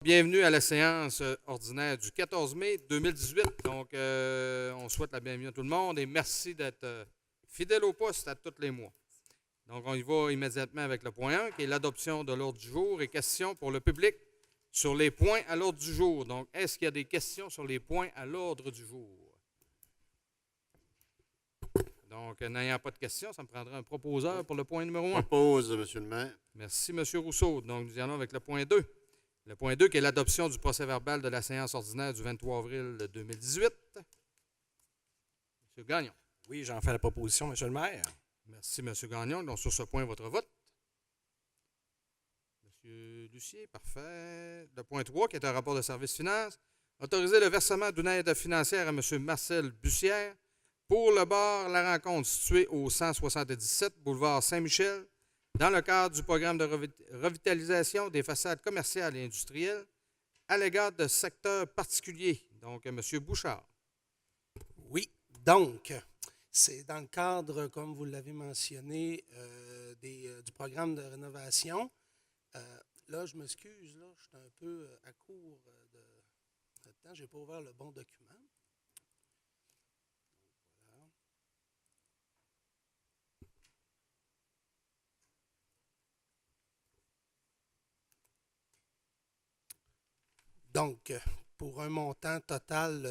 Bienvenue à la séance ordinaire du 14 mai 2018. Donc, on souhaite la bienvenue à tout le monde et merci d'être fidèle au poste à tous les mois. Donc, on y va immédiatement avec le point 1, qui est l'adoption de l'ordre du jour et questions pour le public sur les points à l'ordre du jour. Donc, est-ce qu'il y a des questions sur les points à l'ordre du jour? Donc, n'ayant pas de questions, ça me prendrait un proposeur pour le point numéro 1. Propose, M. le maire. Merci, M. Rousseau. Donc, nous y allons avec le point 2. Le point 2, qui est l'adoption du procès-verbal de la séance ordinaire du 23 avril 2018. M. Gagnon. Oui, j'en fais la proposition, M. le maire. Merci, M. Gagnon. Donc, sur ce point, votre vote. M. Lucier, parfait. Le point 3, qui est un rapport de service finance. Autoriser le versement d'une aide financière à M. Marcel Bussière pour le bar La Rencontre situé au 177 boulevard Saint-Michel dans le cadre du programme de revitalisation des façades commerciales et industrielles à l'égard de secteurs particuliers. Donc, M. Bouchard. Oui, donc, c'est dans le cadre, comme vous l'avez mentionné, du programme de rénovation. Là, je m'excuse, là, je suis un peu à court de temps. Je n'ai pas ouvert le bon document. Donc, pour un montant total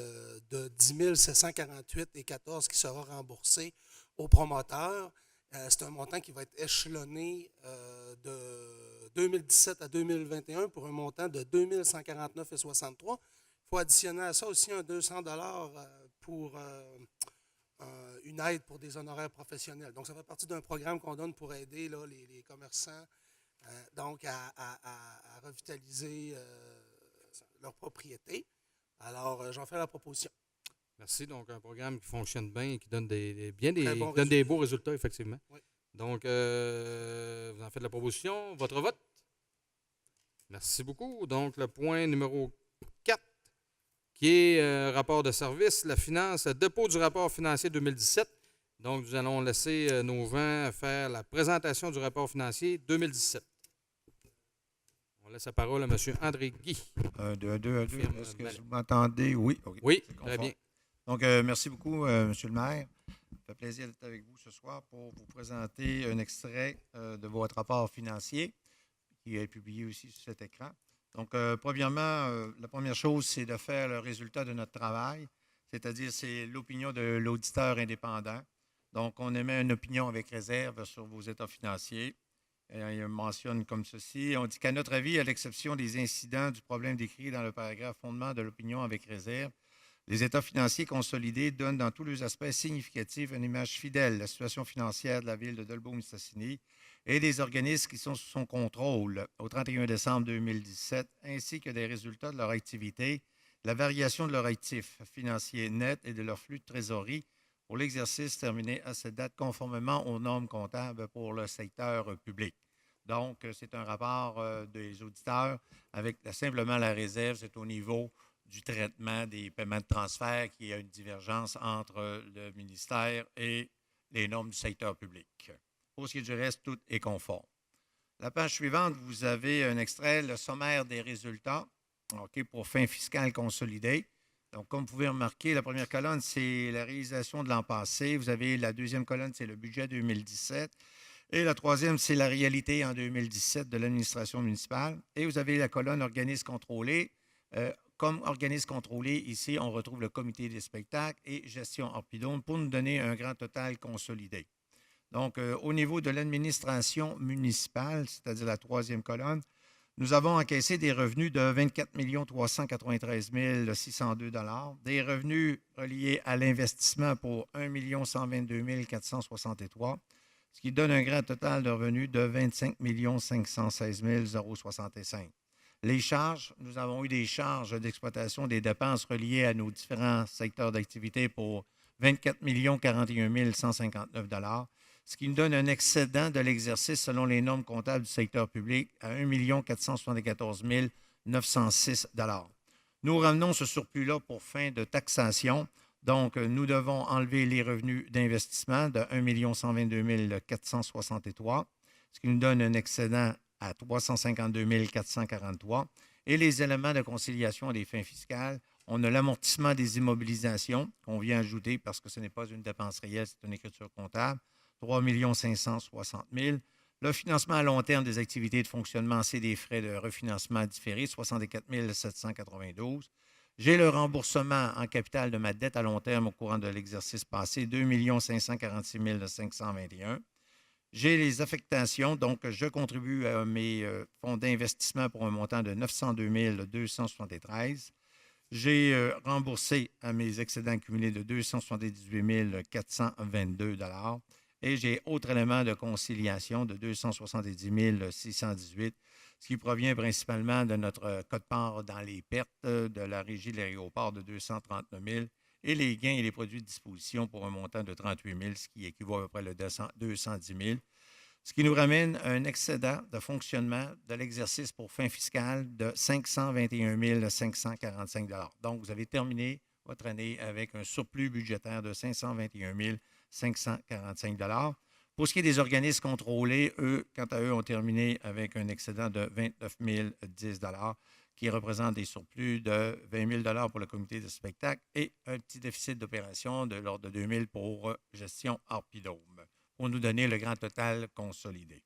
de 10 748,14 qui sera remboursé au promoteur. C'est un montant qui va être échelonné de 2017 à 2021 pour un montant de 2 149,63. Il faut additionner à ça aussi un 200 pour une aide pour des honoraires professionnels. Donc, ça fait partie d'un programme qu'on donne pour aider là, les commerçants donc à revitaliser leur propriété. Alors, j'en fais la proposition. Merci. Donc, un programme qui fonctionne bien et qui donne des beaux résultats, effectivement. Oui. Donc, vous en faites la proposition. Votre vote? Merci beaucoup. Donc, le point numéro 4, qui est rapport de service, la finance, dépôt du rapport financier 2017. Donc, nous allons laisser nos gens faire la présentation du rapport financier 2017. On laisse la parole à M. André Guy. 1, 2, 2, 2. Est-ce que vous m'entendez? Oui. Okay. Oui, très bien. Donc, merci beaucoup, M. le maire. Ça fait plaisir d'être avec vous ce soir pour vous présenter un extrait de votre rapport financier qui est publié aussi sur cet écran. Donc, premièrement, la première chose, c'est de faire le résultat de notre travail, c'est-à-dire c'est l'opinion de l'auditeur indépendant. Donc, on émet une opinion avec réserve sur vos états financiers. Et il mentionne comme ceci. On dit qu'à notre avis, à l'exception des incidents du problème décrit dans le paragraphe fondement de l'opinion avec réserve, les états financiers consolidés donnent dans tous leurs aspects significatifs une image fidèle de la situation financière de la ville de Dolbeau-Mistassini et des organismes qui sont sous son contrôle au 31 décembre 2017, ainsi que des résultats de leur activité, de la variation de leur actif financier net et de leur flux de trésorerie pour l'exercice terminé à cette date conformément aux normes comptables pour le secteur public. Donc, c'est un rapport des auditeurs avec simplement la réserve, c'est au niveau du traitement des paiements de transfert qu'il y a une divergence entre le ministère et les normes du secteur public. Pour ce qui est du reste, tout est conforme. La page suivante, vous avez un extrait, le sommaire des résultats pour fin fiscale consolidée. Donc, comme vous pouvez remarquer, la première colonne, c'est la réalisation de l'an passé. Vous avez la deuxième colonne, c'est le budget 2017. Et la troisième, c'est la réalité en 2017 de l'administration municipale. Et vous avez la colonne organisme contrôlé. Comme organisme contrôlé, ici, on retrouve le comité des spectacles et gestion Orpidone pour nous donner un grand total consolidé. Donc, au niveau de l'administration municipale, c'est-à-dire la troisième colonne, nous avons encaissé des revenus de 24 393 602 $, des revenus reliés à l'investissement pour 1 122 463 $, ce qui donne un grand total de revenus de 25 516 065 $. Les charges, nous avons eu des charges d'exploitation des dépenses reliées à nos différents secteurs d'activité pour 24 41 159 $, ce qui nous donne un excédent de l'exercice selon les normes comptables du secteur public à 1 474 906 $. Nous ramenons ce surplus-là pour fin de taxation. Donc, nous devons enlever les revenus d'investissement de 1 122 463 $, ce qui nous donne un excédent à 352 443. Et les éléments de conciliation des fins fiscales, on a l'amortissement des immobilisations qu'on vient ajouter parce que ce n'est pas une dépense réelle, c'est une écriture comptable, 3 560 000. Le financement à long terme des activités de fonctionnement, c'est des frais de refinancement différés, 64 792. J'ai le remboursement en capital de ma dette à long terme au courant de l'exercice passé, 2 546 521. J'ai les affectations, donc je contribue à mes fonds d'investissement pour un montant de 902 273. J'ai remboursé à mes excédents cumulés de 278 422 et j'ai autre élément de conciliation de 270 618, ce qui provient principalement de notre quote-part dans les pertes de la Régie de l'aéroport de 239 000 et les gains et les produits de disposition pour un montant de 38 000, ce qui équivaut à peu près à 210 000, ce qui nous ramène à un excédent de fonctionnement de l'exercice pour fin fiscale de 521 545 $. Donc, vous avez terminé votre année avec un surplus budgétaire de 521 545 $. Pour ce qui est des organismes contrôlés, eux, quant à eux, ont terminé avec un excédent de 29 010 $, qui représente des surplus de 20 000 pour le comité de spectacle et un petit déficit d'opération de l'ordre de 2 000 pour gestion Harpidome, pour nous donner le grand total consolidé.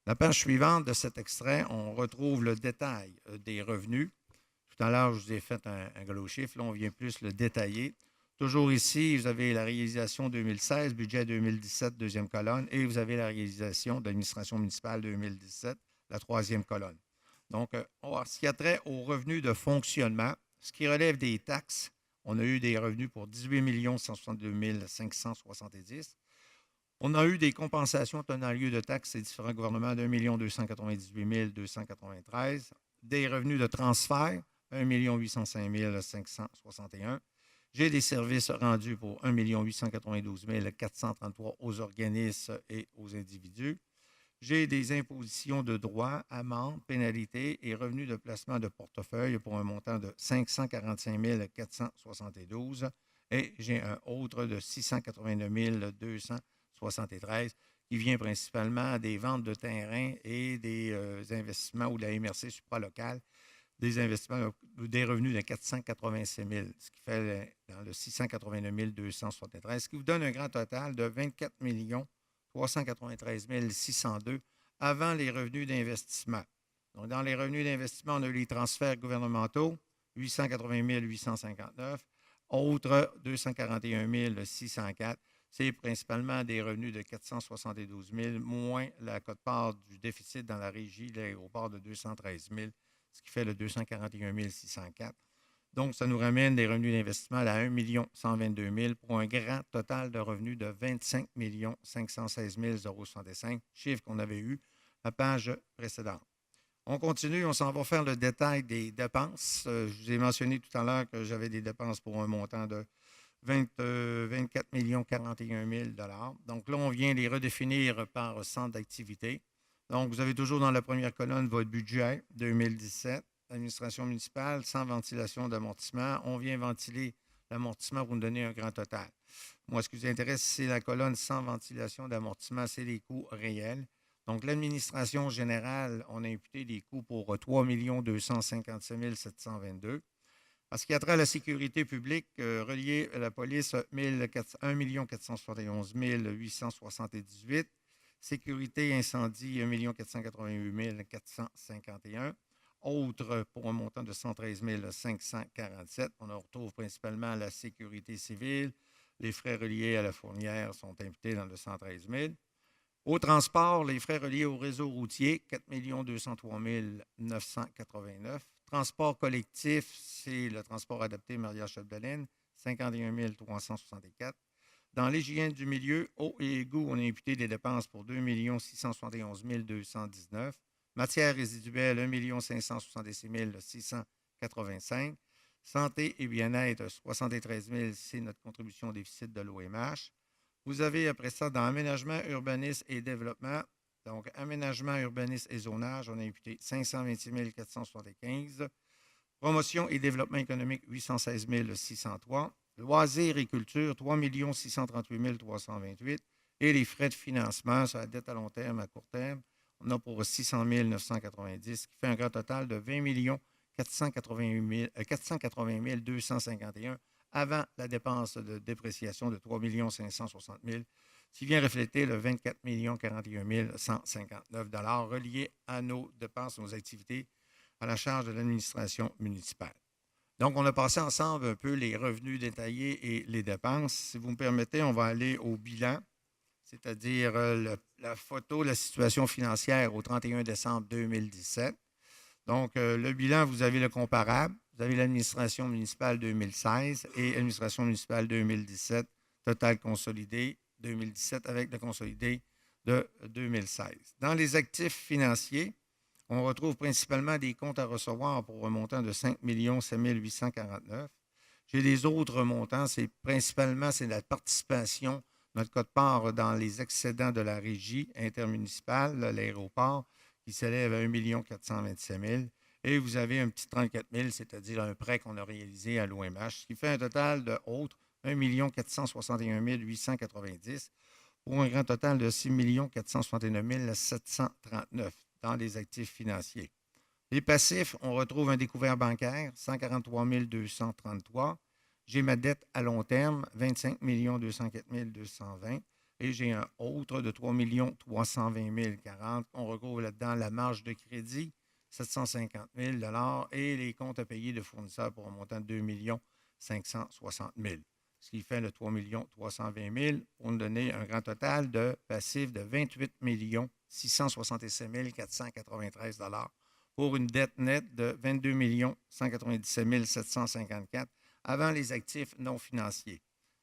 La page suivante de cet extrait, on retrouve le détail des revenus. Tout à l'heure, je vous ai fait un gros chiffre. Là, on vient plus le détailler. Toujours ici, vous avez la réalisation 2016, budget 2017, deuxième colonne, et vous avez la réalisation de l'administration municipale 2017, la troisième colonne. Donc, ce qui a trait aux revenus de fonctionnement, ce qui relève des taxes, on a eu des revenus pour 18 162 570. On a eu des compensations tenant lieu de taxes et différents gouvernements d'1 298 293. Des revenus de transfert, 1 805 561. J'ai des services rendus pour 1 892 433 aux organismes et aux individus. J'ai des impositions de droits, amendes, pénalités et revenus de placement de portefeuille pour un montant de 545 472 et j'ai un autre de 689 273 qui vient principalement des ventes de terrain et des investissements ou de la MRC supralocale, des investissements, des revenus de 486 000, ce qui fait dans le 689 273, ce qui vous donne un grand total de 24 393 602 avant les revenus d'investissement. Donc, dans les revenus d'investissement, on a eu les transferts gouvernementaux, 880 859, autres 241 604. C'est principalement des revenus de 472 000, moins la quote-part du déficit dans la régie de l'aéroport de 213 000, ce qui fait le 241 604. Donc, ça nous ramène des revenus d'investissement à 1 122 000 pour un grand total de revenus de 25 516 065, chiffre qu'on avait eu à la page précédente. On continue, on s'en va faire le détail des dépenses. Je vous ai mentionné tout à l'heure que j'avais des dépenses pour un montant de 24 041 000 $. Donc là, on vient les redéfinir par centre d'activité. Donc, vous avez toujours dans la première colonne votre budget 2017. Administration municipale, sans ventilation d'amortissement. On vient ventiler l'amortissement pour nous donner un grand total. Moi, ce qui vous intéresse, c'est la colonne sans ventilation d'amortissement, c'est les coûts réels. Donc, l'administration générale, on a imputé des coûts pour 3 257 722. Parce qu'il y a trait à la sécurité publique, reliée à la police, 1 471 878. Sécurité incendie, 1 488 451. Autres, pour un montant de 113 547. On en retrouve principalement la sécurité civile. Les frais reliés à la fournière sont imputés dans le 113 000. Au transport, les frais reliés au réseau routier, 4 203 989. Transport collectif, c'est le transport adapté Maria-Chapdelaine, 51 364. Dans l'hygiène du milieu, eau et égouts, on a imputé des dépenses pour 2 671 219. Matières résiduelles, 1 566 685. Santé et bien-être, 73 000, c'est notre contribution au déficit de l'OMH. Vous avez après ça, dans aménagement, urbanisme et développement, donc aménagement, urbanisme et zonage, on a imputé 526 475. Promotion et développement économique, 816 603. Loisirs et culture, 3 638 328. Et les frais de financement sur la dette à long terme, à court terme, on a pour 600 990, ce qui fait un grand total de 20 480 251 avant la dépense de dépréciation de 3 560 000, qui vient refléter le 24 041 159 relié à nos dépenses, nos activités à la charge de l'administration municipale. Donc, on a passé ensemble un peu les revenus détaillés et les dépenses. Si vous me permettez, on va aller au bilan, c'est-à-dire la photo, la situation financière au 31 décembre 2017. Donc, le bilan, vous avez le comparable. Vous avez l'administration municipale 2016 et l'administration municipale 2017, total consolidé 2017 avec le consolidé de 2016. Dans les actifs financiers, on retrouve principalement des comptes à recevoir pour un montant de 5 7 849. J'ai des autres montants, c'est la participation, notre quote-part dans les excédents de la régie intermunicipale, l'aéroport, qui s'élève à 1 427 000. Et vous avez un petit 34 000, c'est-à-dire un prêt qu'on a réalisé à l'OMH, ce qui fait un total de autres 1 461 890 pour un grand total de 6 469 739 dans les actifs financiers. Les passifs, on retrouve un découvert bancaire, 143 233. J'ai ma dette à long terme, 25 204 220. Et j'ai un autre de 3 320 040. On retrouve là-dedans la marge de crédit, 750 000 et les comptes à payer de fournisseurs pour un montant de 2 560 000. Ce qui fait le 3 320 000 pour nous donner un grand total de passifs de 28 667 493 pour une dette nette de 22 197 754 avant les actifs non financiers.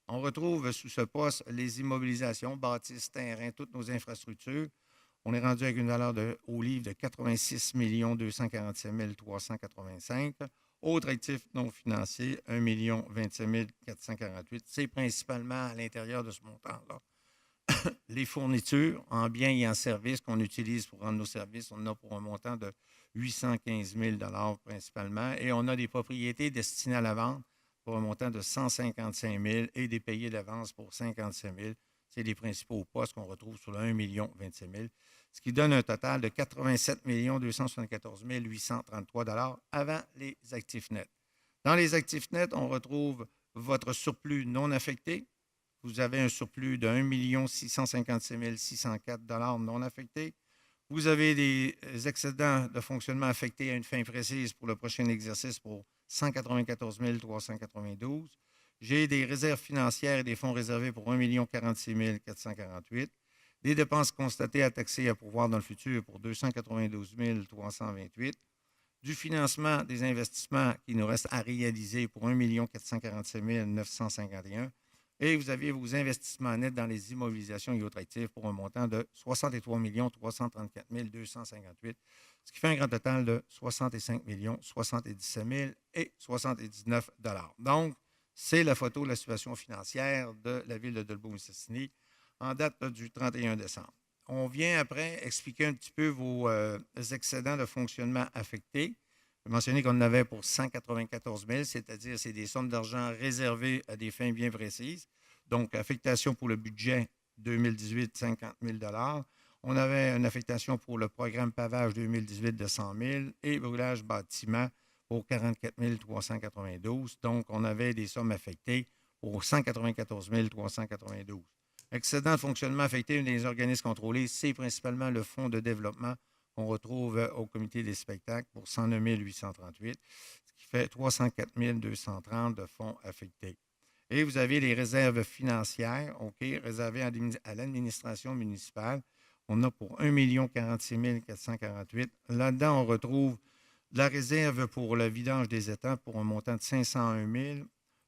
On retrouve sous ce poste les immobilisations, bâtisses, terrains, toutes nos infrastructures. On est rendu avec une valeur au livre de 86 247 385. Autres actifs non financiers, 1 027 448. C'est principalement à l'intérieur de ce montant-là. Les fournitures en biens et en services qu'on utilise pour rendre nos services, on en a pour un montant de 815 000 principalement. Et on a des propriétés destinées à la vente pour un montant de 155 000 et des payés d'avance pour 55 000. C'est les principaux postes qu'on retrouve sur le 1 027 000, ce qui donne un total de 87 274 833 avant les actifs nets. Dans les actifs nets, on retrouve votre surplus non affecté. Vous avez un surplus de 1 656 604 non affectés. Vous avez des excédents de fonctionnement affectés à une fin précise pour le prochain exercice pour 194 392. J'ai des réserves financières et des fonds réservés pour 1 046 448. Des dépenses constatées à taxer et à pourvoir dans le futur pour 292 328. Du financement des investissements qui nous restent à réaliser pour 1 447 951. Et vous avez vos investissements nets dans les immobilisations et autres actifs pour un montant de 63 334 258, ce qui fait un grand total de 65 077 000 et 79 $. Donc, c'est la photo de la situation financière de la ville de Dolbeau-Mistassini en date du 31 décembre. On vient après expliquer un petit peu vos excédents de fonctionnement affectés. Je vais mentionner qu'on en avait pour 194 000, c'est-à-dire c'est des sommes d'argent réservées à des fins bien précises. Donc, affectation pour le budget 2018, 50 000 $. On avait une affectation pour le programme pavage 2018 de 100 000 et brûlage bâtiment pour 44 392. Donc, on avait des sommes affectées pour 194 392. Excédent de fonctionnement affecté des organismes contrôlés, c'est principalement le fonds de développement qu'on retrouve au comité des spectacles pour 109 838, ce qui fait 304 230 de fonds affectés. Et vous avez les réserves financières, réservées à l'administration municipale. On a pour 1 046 448. Là-dedans, on retrouve de la réserve pour le vidange des étangs pour un montant de 501 000.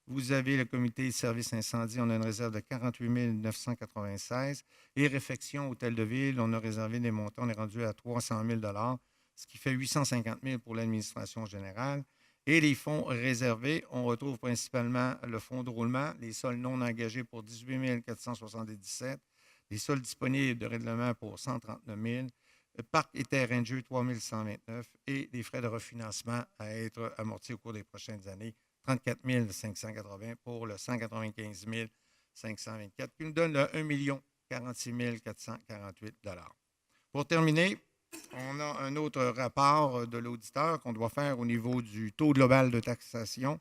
Vous avez le comité de services incendie, on a une réserve de 48 996. Et réfection hôtel de ville, on a réservé des montants, on est rendu à 300 000 $, ce qui fait 850 000 pour l'administration générale. Et les fonds réservés, on retrouve principalement le fonds de roulement, les sols non engagés pour 18 477, les sols disponibles de règlement pour 139 000, le parc et terrain de jeu 3 129 et les frais de refinancement à être amortis au cours des prochaines années, 34 580 pour le 195 524, qui nous donne le 1 046 448 $. Pour terminer, On a un autre rapport de l'auditeur qu'on doit faire au niveau du taux global de taxation.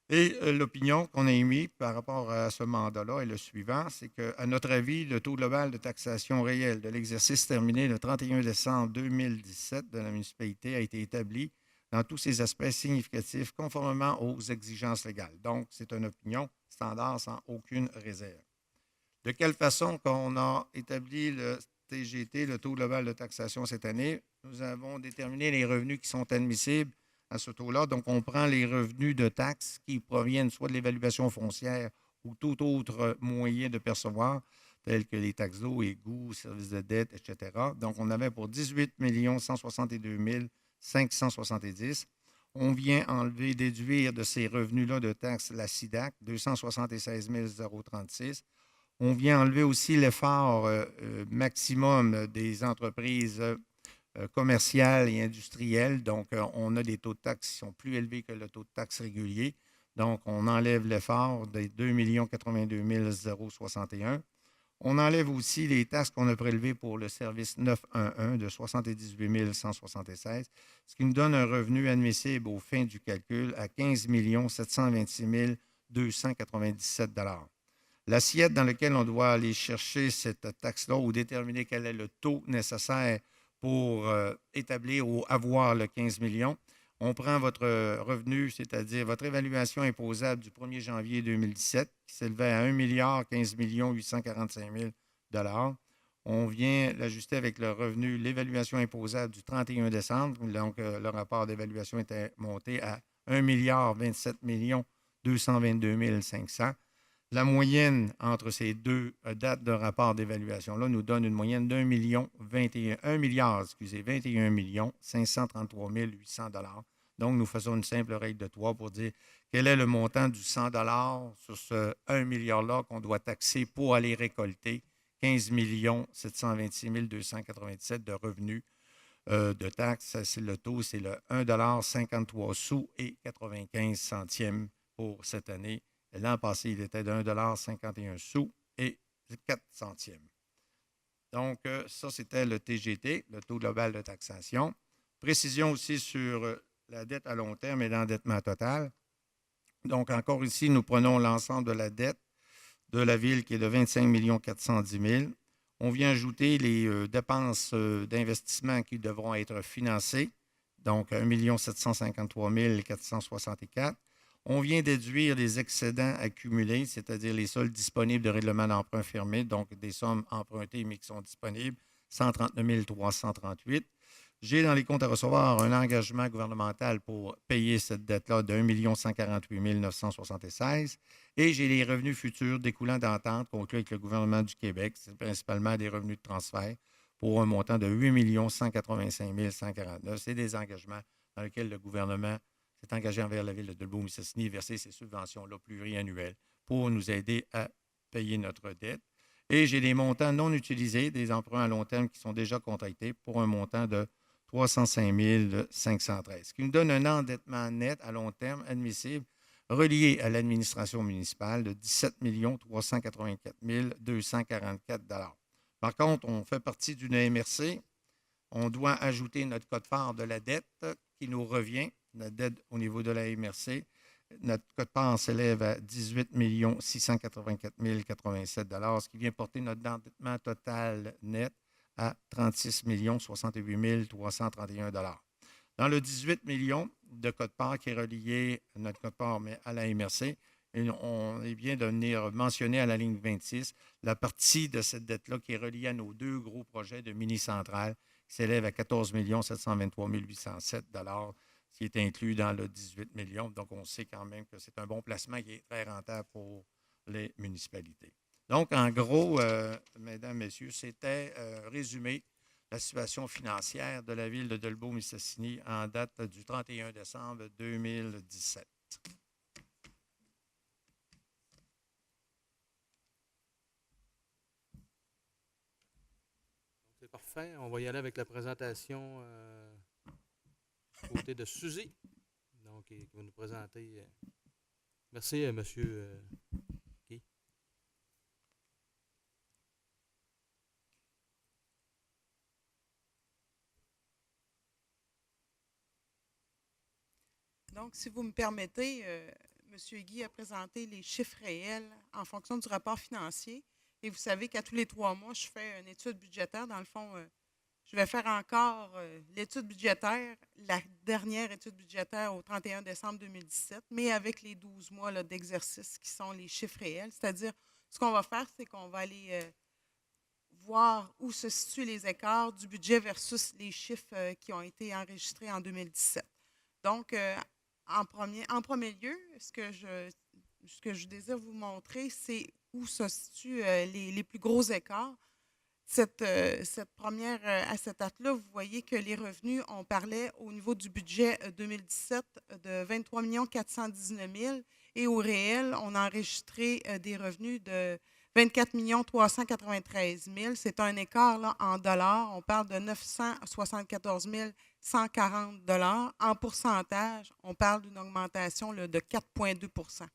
Et l'opinion qu'on a émise par rapport à ce mandat-là est le suivant, c'est qu'à notre avis, le taux global de taxation réel de l'exercice terminé le 31 décembre 2017 de la municipalité a été établi dans tous ses aspects significatifs conformément aux exigences légales. Donc, c'est une opinion standard sans aucune réserve. De quelle façon qu'on a établi le TGT, le taux global de taxation cette année? Nous avons déterminé les revenus qui sont admissibles à ce taux-là. Donc, on prend les revenus de taxes qui proviennent soit de l'évaluation foncière ou tout autre moyen de percevoir, tels que les taxes d'eau, égouts, services de dette, etc. Donc, on avait pour 18 162 570. On vient enlever, déduire de ces revenus-là de taxes la SIDAC, 276 036. On vient enlever aussi l'effort maximum des entreprises commerciales et industrielles. Donc, on a des taux de taxes qui sont plus élevés que le taux de taxe régulier. Donc, on enlève l'effort des 2 82 061. On enlève aussi les taxes qu'on a prélevées pour le service 911 de 78 176, ce qui nous donne un revenu admissible aux fins du calcul à 15 726 297 $. L'assiette dans laquelle on doit aller chercher cette taxe-là ou déterminer quel est le taux nécessaire pour établir ou avoir le 15 millions, on prend votre revenu, c'est-à-dire votre évaluation imposable du 1er janvier 2017, qui s'élevait à 1 15 845 000 $. On vient l'ajuster avec le revenu, l'évaluation imposable du 31 décembre. Donc, le rapport d'évaluation était monté à 1 27 222 500. La moyenne entre ces deux dates de rapport d'évaluation-là nous donne une moyenne d'1 milliard 21 533 800 $. Donc, nous faisons une simple règle de 3 pour dire quel est le montant du 100 $ sur ce 1 milliard-là qu'on doit taxer pour aller récolter 15 726 297 de revenus de taxes. C'est le taux, c'est le 1,53 $ et 95 centièmes pour cette année. L'an passé, il était de 1,51 $ et 4 centièmes. Donc, ça, c'était le TGT, le taux global de taxation. Précision aussi sur la dette à long terme et l'endettement total. Donc, encore ici, nous prenons l'ensemble de la dette de la ville qui est de 25 410 000. On vient ajouter les dépenses d'investissement qui devront être financées, donc 1 753 464. On vient déduire les excédents accumulés, c'est-à-dire les soldes disponibles de règlement d'emprunt fermé, donc des sommes empruntées mais qui sont disponibles, 139 338. J'ai dans les comptes à recevoir un engagement gouvernemental pour payer cette dette-là de 1 148 976 et j'ai les revenus futurs découlant d'ententes conclues avec le gouvernement du Québec, c'est principalement des revenus de transfert pour un montant de 8 185 149. C'est des engagements dans lesquels le gouvernement s'est engagé envers la ville de Dolbeau-Mistassini et verser ces subventions-là pluriannuelles pour nous aider à payer notre dette. Et j'ai des montants non utilisés, des emprunts à long terme qui sont déjà contractés pour un montant de 305 513, ce qui nous donne un endettement net à long terme admissible relié à l'administration municipale de 17 384 244 $. Par contre, on fait partie d'une MRC. On doit ajouter notre quote-part de la dette qui nous revient, la dette au niveau de la MRC. Notre quote-part s'élève à 18 684 087 $, ce qui vient porter notre endettement total net à 36 68 331 $. Dans le 18 millions de quote-part qui est relié à notre quote-part mais à la MRC, on est bien de venir mentionner à la ligne 26 la partie de cette dette-là qui est reliée à nos deux gros projets de mini-centrale qui s'élève à 14 723 807 $, ce qui est inclus dans le 18 millions. Donc, on sait quand même que c'est un bon placement qui est très rentable pour les municipalités. Donc, en gros, mesdames, messieurs, c'était résumé la situation financière de la ville de Dolbeau-Mistassini en date du 31 décembre 2017. C'est parfait. On va y aller avec la présentation du côté de Suzy. Donc, qui va nous présenter. Merci, monsieur. Donc, si vous me permettez, M. Guy a présenté les chiffres réels en fonction du rapport financier. Et vous savez qu'à tous les 3 mois, je fais une étude budgétaire. Dans le fond, je vais faire encore l'étude budgétaire, la dernière étude budgétaire au 31 décembre 2017, mais avec les 12 mois là, d'exercice qui sont les chiffres réels. C'est-à-dire, ce qu'on va faire, c'est qu'on va aller voir où se situent les écarts du budget versus les chiffres qui ont été enregistrés en 2017. Donc, en premier lieu, ce que je désire vous montrer, c'est où se situent les plus gros écarts. À cette date-là, vous voyez que les revenus, on parlait au niveau du budget 2017 de 23 419 000 et au réel, on a enregistré des revenus de 24 393 000. C'est un écart là, en dollars. On parle de 974 140 $. En pourcentage, on parle d'une augmentation là, de 4,2 %.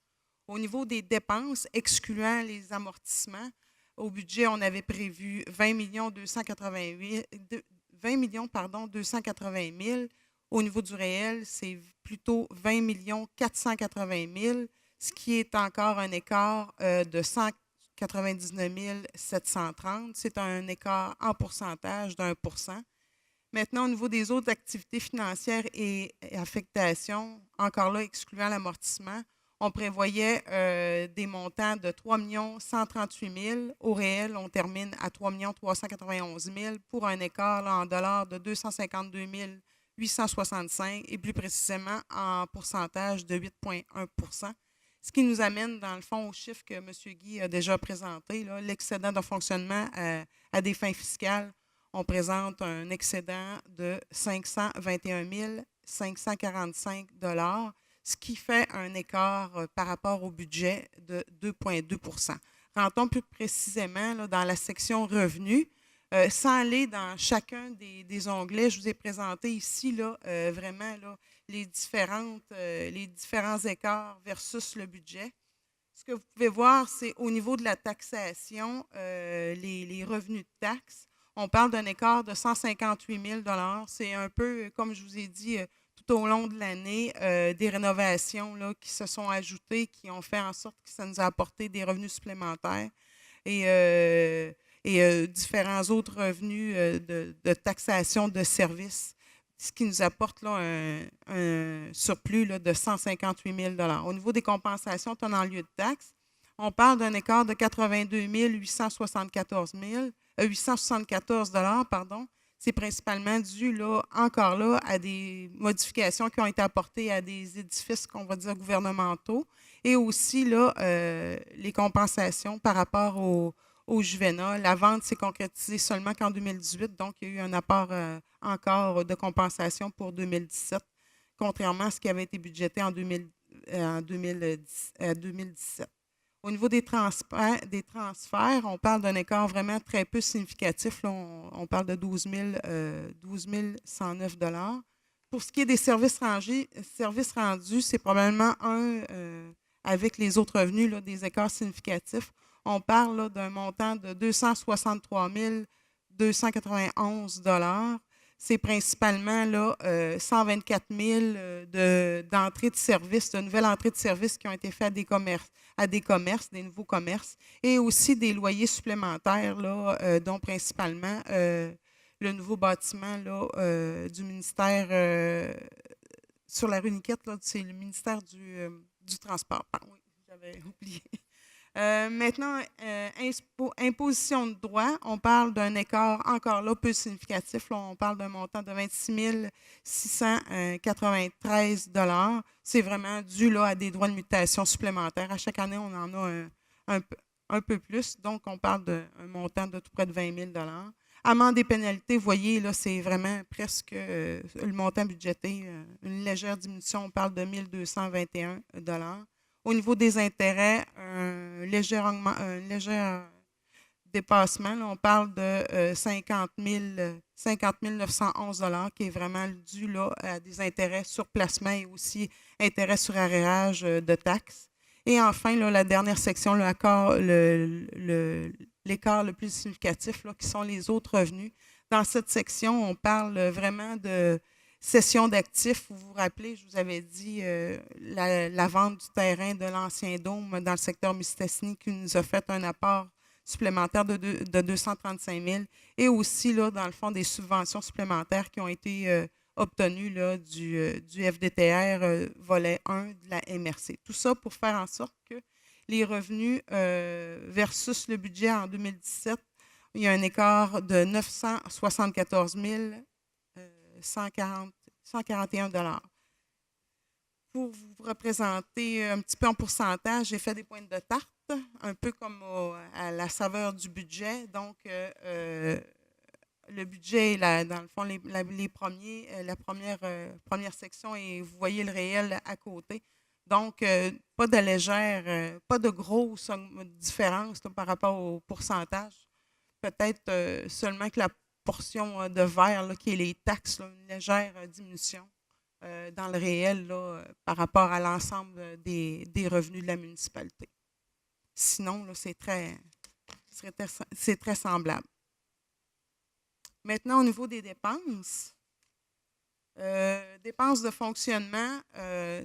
Au niveau des dépenses, excluant les amortissements, au budget, on avait prévu 20 280 000. Au niveau du réel, c'est plutôt 20 480 000, ce qui est encore un écart de 199 730. C'est un écart en pourcentage d'1 %. Maintenant, au niveau des autres activités financières et affectations, encore là, excluant l'amortissement, on prévoyait des montants de 3 138 000. Au réel, on termine à 3 391 000 pour un écart là, en dollars de 252 865 et plus précisément en pourcentage de 8,1 %. Ce qui nous amène, dans le fond, au chiffre que M. Guy a déjà présenté, l'excédent de fonctionnement à des fins fiscales. On présente un excédent de 521 545 $, ce qui fait un écart par rapport au budget de 2,2 %. Rentrons plus précisément là, dans la section revenus. Sans aller dans chacun des onglets, je vous ai présenté ici là, vraiment là, les différents écarts versus le budget. Ce que vous pouvez voir, c'est au niveau de la taxation, les revenus de taxes. On parle d'un écart de 158 000 $. C'est un peu, comme je vous ai dit, tout au long de l'année, des rénovations là, qui se sont ajoutées, qui ont fait en sorte que ça nous a apporté des revenus supplémentaires et différents autres revenus de taxation de services, ce qui nous apporte là, un surplus là, de 158 000 $. Au niveau des compensations tenant lieu de taxes, on parle d'un écart de 82 874 $. C'est principalement dû là, encore là, à des modifications qui ont été apportées à des édifices qu'on va dire gouvernementaux et aussi là, les compensations par rapport au Juvena. La vente s'est concrétisée seulement qu'en 2018, donc il y a eu un apport encore de compensation pour 2017, contrairement à ce qui avait été budgété en 2017. Au niveau des transferts, on parle d'un écart vraiment très peu significatif. Là, on parle de 12 109 $. Pour ce qui est des services rendus, c'est probablement avec les autres revenus, là, des écarts significatifs. On parle là, d'un montant de 263 291 $. C'est principalement là, 124 000 d'entrées de services, de nouvelles entrées de services qui ont été faites à des commerces, des nouveaux commerces, et aussi des loyers supplémentaires, là, dont principalement le nouveau bâtiment là, du ministère sur la rue Niquette, c'est le ministère du Transport. Pardon, oui, j'avais oublié. Maintenant, imposition de droit, on parle d'un écart encore là peu significatif. Là, on parle d'un montant de 26 693 $. C'est vraiment dû là, à des droits de mutation supplémentaires. À chaque année, on en a un peu plus. Donc, on parle d'un montant de tout près de 20 000 $. Amendes et pénalités, vous voyez, là, c'est vraiment presque le montant budgété. Une légère diminution, on parle de 1 221 $. Au niveau des intérêts, un léger dépassement. Là, on parle de 50 911 $ qui est vraiment dû là, à des intérêts sur placement et aussi intérêts sur arréarage de taxes. Et enfin, là, la dernière section, l'écart le plus significatif, là, qui sont les autres revenus. Dans cette section, on parle vraiment de cession d'actifs. Vous vous rappelez, je vous avais dit la vente du terrain de l'ancien dôme dans le secteur Mistassini qui nous a fait un apport supplémentaire de 235 000 et aussi, là, dans le fond, des subventions supplémentaires qui ont été obtenues là, du FDTR volet 1 de la MRC. Tout ça pour faire en sorte que les revenus versus le budget en 2017, il y a un écart de 974 141 $. Pour vous représenter un petit peu en pourcentage, j'ai fait des pointes de tarte, un peu comme à la saveur du budget. Donc, le budget, dans le fond, les premiers, la première section, et vous voyez le réel à côté. Donc, pas de légère, pas de grosse différence là, par rapport au pourcentage. Peut-être seulement que la portion de vert, là, qui est les taxes, là, une légère diminution dans le réel là, par rapport à l'ensemble des revenus de la municipalité. Sinon, là, c'est très semblable. Maintenant, au niveau des dépenses, dépenses de fonctionnement,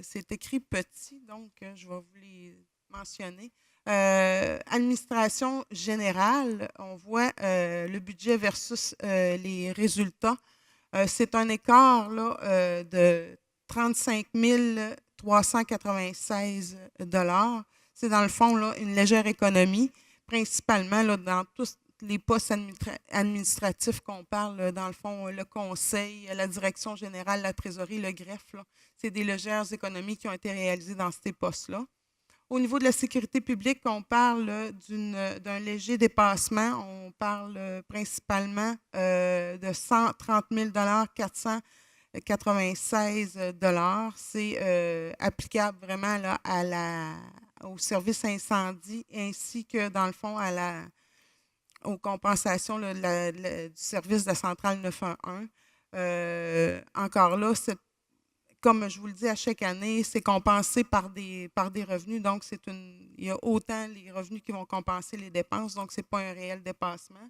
c'est écrit petit, donc je vais vous les mentionner. Administration générale, on voit le budget versus les résultats. C'est un écart là, de 35 396 $. C'est dans le fond là, une légère économie, principalement là, dans tous les postes administratifs qu'on parle, dans le fond, le conseil, la direction générale, la trésorerie, le greffe. C'est des légères économies qui ont été réalisées dans ces postes-là. Au niveau de la sécurité publique, on parle d'un léger dépassement. On parle principalement de 130 496 $. C'est applicable vraiment là, au service incendie ainsi que, dans le fond, aux compensations là, du service de la centrale 911. Encore là, comme je vous le dis à chaque année, c'est compensé par des revenus. Donc, il y a autant les revenus qui vont compenser les dépenses. Donc, ce n'est pas un réel dépassement.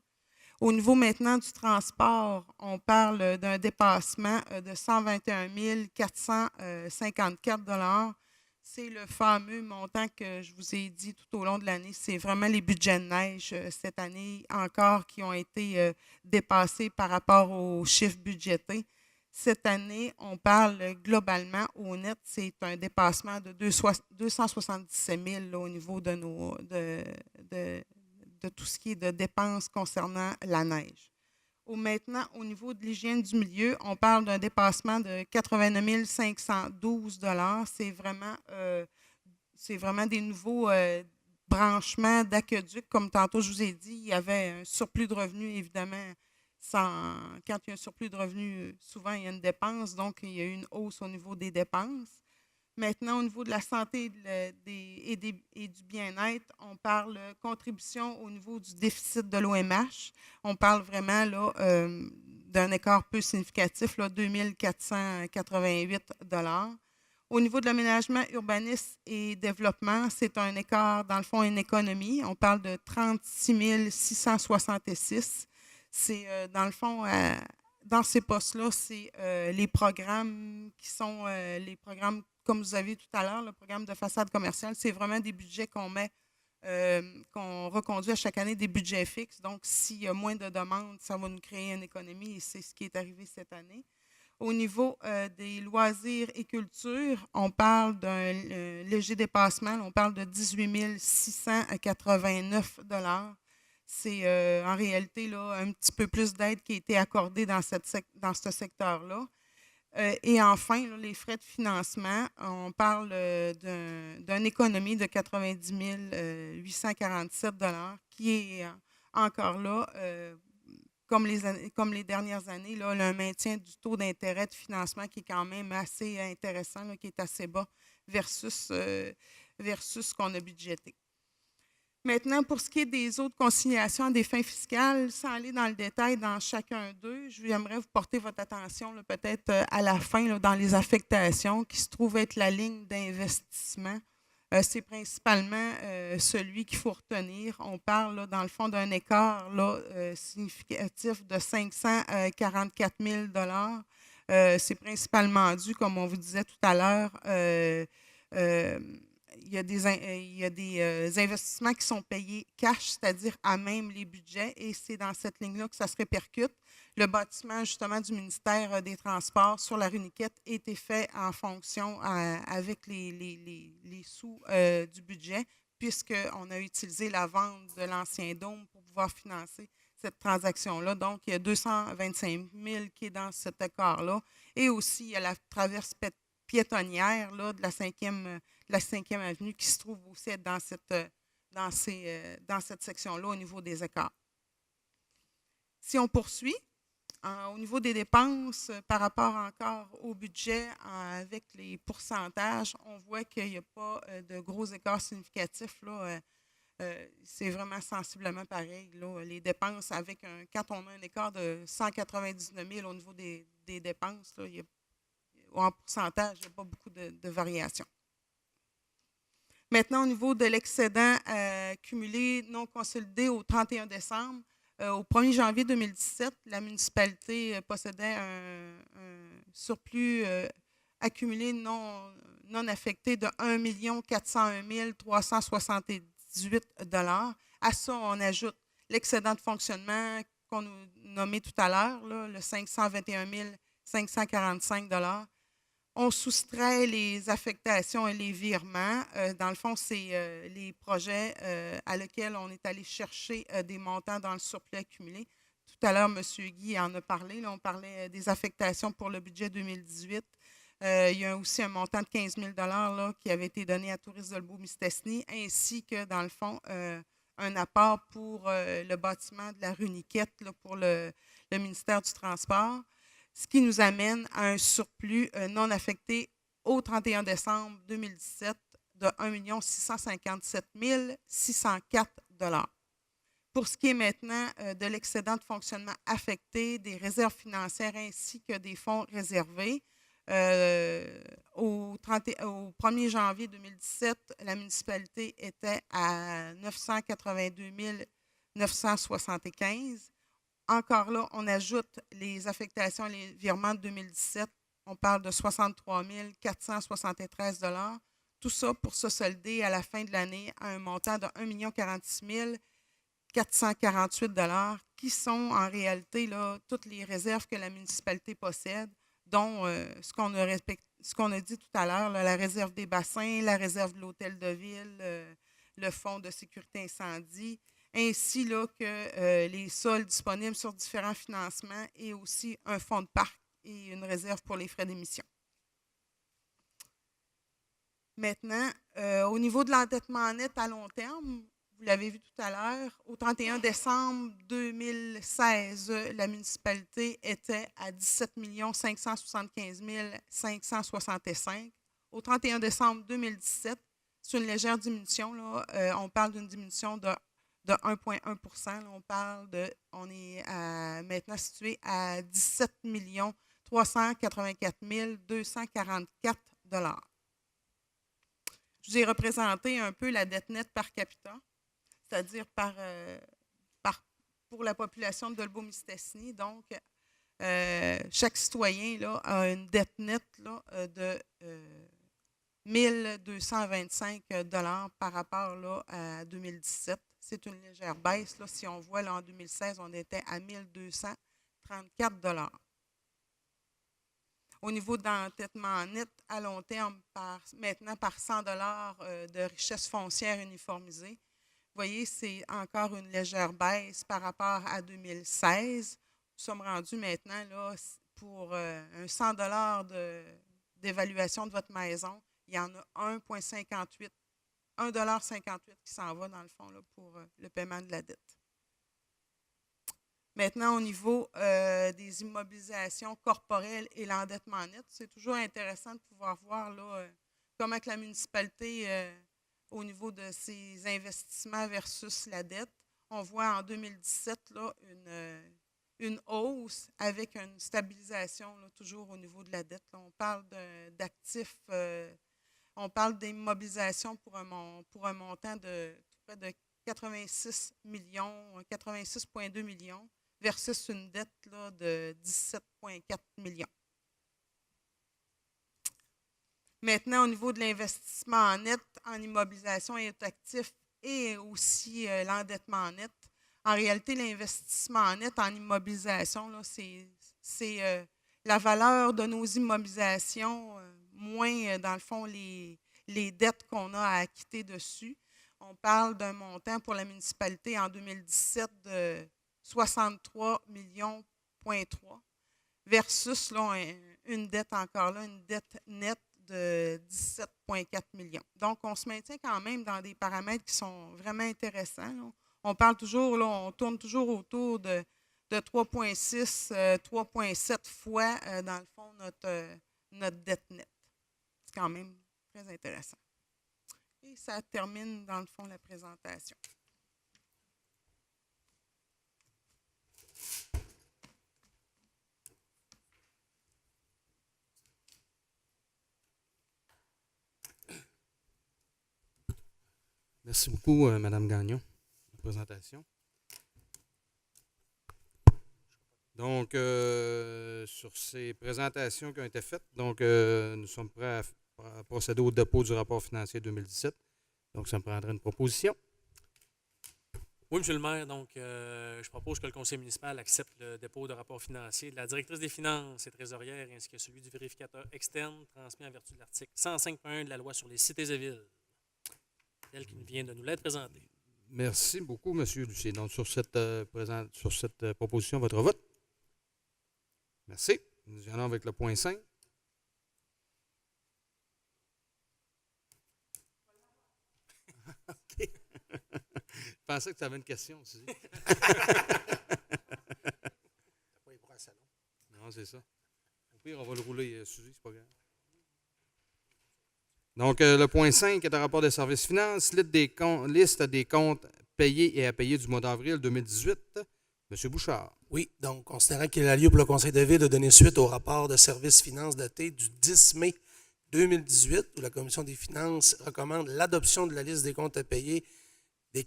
Au niveau maintenant du transport, on parle d'un dépassement de 121 454 $. C'est le fameux montant que je vous ai dit tout au long de l'année. C'est vraiment les budgets de neige cette année encore qui ont été dépassés par rapport aux chiffres budgétés. Cette année, on parle globalement au net, c'est un dépassement de 277 000 là, au niveau de tout ce qui est de dépenses concernant la neige. Maintenant, au niveau de l'hygiène du milieu, on parle d'un dépassement de 89 512 $. C'est vraiment des nouveaux branchements d'aqueducs. Comme tantôt, je vous ai dit, il y avait un surplus de revenus, évidemment. Quand il y a un surplus de revenus, souvent, il y a une dépense. Donc, il y a eu une hausse au niveau des dépenses. Maintenant, au niveau de la santé et du bien-être, on parle contribution au niveau du déficit de l'OMH. On parle vraiment là, d'un écart peu significatif, là, 2 488 $. Au niveau de l'aménagement, urbanisme et développement, c'est un écart, dans le fond, une économie. On parle de 36 666. C'est, dans le fond, dans ces postes-là, c'est les programmes qui sont les programmes, comme vous avez tout à l'heure, le programme de façade commerciale. C'est vraiment des budgets qu'on reconduit à chaque année, des budgets fixes. Donc, s'il y a moins de demandes, ça va nous créer une économie et c'est ce qui est arrivé cette année. Au niveau des loisirs et culture, on parle d'un léger dépassement. On parle de 18 689 $. C'est en réalité là, un petit peu plus d'aide qui a été accordée dans ce secteur-là. Et enfin, là, les frais de financement, on parle d'une économie de 90 847 $ qui est encore là, comme les dernières années, là, un maintien du taux d'intérêt de financement qui est quand même assez intéressant, là, qui est assez bas versus ce qu'on a budgété. Maintenant, pour ce qui est des autres conciliations à des fins fiscales, sans aller dans le détail dans chacun d'eux, j'aimerais vous porter votre attention peut-être à la fin là, dans les affectations qui se trouvent être la ligne d'investissement. C'est principalement celui qu'il faut retenir. On parle là, dans le fond d'un écart là, significatif de 544 000 $. C'est principalement dû, comme on vous disait tout à l'heure, il y a des investissements qui sont payés cash, c'est-à-dire à même les budgets, et c'est dans cette ligne-là que ça se répercute. Le bâtiment, justement, du ministère des Transports sur la rue Niquette a été fait en fonction avec les sous du budget, puisqu'on a utilisé la vente de l'ancien dôme pour pouvoir financer cette transaction-là. Donc, il y a 225 000 qui est dans cet écart-là. Et aussi, il y a la traverse piétonnière là, de la 5e avenue qui se trouve aussi être dans cette section-là au niveau des écarts. Si on poursuit, au niveau des dépenses, par rapport encore au budget, avec les pourcentages, on voit qu'il n'y a pas de gros écarts significatifs. Là, c'est vraiment sensiblement pareil. Là. Les dépenses, quand on a un écart de 199 000 au niveau des dépenses, là, en pourcentage, il n'y a pas beaucoup de variations. Maintenant, au niveau de l'excédent cumulé non consolidé au 31 décembre, au 1er janvier 2017, la municipalité possédait un surplus accumulé non affecté de 1 401 378 $. À ça, on ajoute l'excédent de fonctionnement qu'on nous nommait tout à l'heure, le 521 545 $. On soustrait les affectations et les virements. Dans le fond, c'est les projets à lesquels on est allé chercher des montants dans le surplus accumulé. Tout à l'heure, M. Guy en a parlé. Là, on parlait des affectations pour le budget 2018. Il y a aussi un montant de 15 000 là, qui avait été donné à Tourisme Dolbeau-Mistassini, ainsi que, dans le fond, un apport pour le bâtiment de la rue Niquette là, pour le ministère du Transport, ce qui nous amène à un surplus non affecté au 31 décembre 2017 de 1 657 604 $. Pour ce qui est maintenant de l'excédent de fonctionnement affecté, des réserves financières ainsi que des fonds réservés, au 1er janvier 2017, la municipalité était à 982 975. Encore là, on ajoute les affectations et les virements de 2017. On parle de 63 473 $. Tout ça pour se solder à la fin de l'année à un montant de 1 046 448 $, qui sont en réalité là, toutes les réserves que la municipalité possède, dont ce qu'on a dit tout à l'heure, la réserve des bassins, la réserve de l'hôtel de ville, le fonds de sécurité incendie, ainsi là, que les sols disponibles sur différents financements et aussi un fonds de parc et une réserve pour les frais d'émission. Maintenant, au niveau de l'endettement net à long terme, vous l'avez vu tout à l'heure, au 31 décembre 2016, la municipalité était à 17 575 565. Au 31 décembre 2017, c'est une légère diminution. Là, on parle d'une diminution de 1,1 %. On est maintenant situé à 17 384 244 $. Je vous ai représenté un peu la dette nette par capita, c'est-à-dire pour la population de Dolbeau-Mistassini. Donc, chaque citoyen là, a une dette nette là, de 1 225 $ par rapport là, à 2017. C'est une légère baisse. Là. Si on voit, là, en 2016, on était à 1 234 $. Au niveau d'endettement net à long terme, maintenant par 100 $ de richesse foncière uniformisée, vous voyez, c'est encore une légère baisse par rapport à 2016. Nous sommes rendus maintenant là, pour un 100 $ d'évaluation de votre maison. Il y en a 1,58 $, qui s'en va dans le fond là, pour le paiement de la dette. Maintenant, au niveau des immobilisations corporelles et l'endettement net, c'est toujours intéressant de pouvoir voir là, comment que la municipalité, au niveau de ses investissements versus la dette, on voit en 2017 là, une hausse avec une stabilisation là, toujours au niveau de la dette. Là, on parle d'actifs, on parle d'immobilisation pour un montant de tout près de 86,2 millions versus une dette là, de 17,4 millions. Maintenant, au niveau de l'investissement net en immobilisation et actifs et aussi l'endettement net, en réalité, l'investissement net en immobilisation, là, c'est la valeur de nos immobilisations, moins, dans le fond, les dettes qu'on a à acquitter dessus. On parle d'un montant pour la municipalité en 2017 de 63 millions, versus là, une dette encore là, une dette nette de 17,4 millions. Donc, on se maintient quand même dans des paramètres qui sont vraiment intéressants, là. On parle toujours, là, on tourne toujours autour de 3,6, 3,7 fois, dans le fond, notre dette nette. C'est quand même très intéressant. Et ça termine, dans le fond, la présentation. Merci beaucoup, Mme Gagnon, pour la présentation. Donc, sur ces présentations qui ont été faites, donc, nous sommes prêts à procéder au dépôt du rapport financier 2017. Donc, ça me prendrait une proposition. Oui, M. le maire. Donc, je propose que le conseil municipal accepte le dépôt de rapport financier de la directrice des finances et trésorière ainsi que celui du vérificateur externe transmis en vertu de l'article 105.1 de la loi sur les cités et villes, tel qu'il vient de nous l'être présenté. Merci beaucoup, M. Lucier. Donc, sur cette proposition, votre vote. Merci. Nous allons avec le point 5. OK. Je pensais que tu avais une question aussi. Non, c'est ça. Au pire, on va le rouler, Suzy, c'est pas grave. Donc, le point 5 est un rapport de services finances, liste des comptes payés et à payer du mois d'avril 2018. M. Bouchard. Oui, donc, considérant qu'il a lieu pour le Conseil de ville de donner suite au rapport de services finances daté du 10 mai 2018, où la Commission des finances recommande l'adoption de la liste des comptes payés et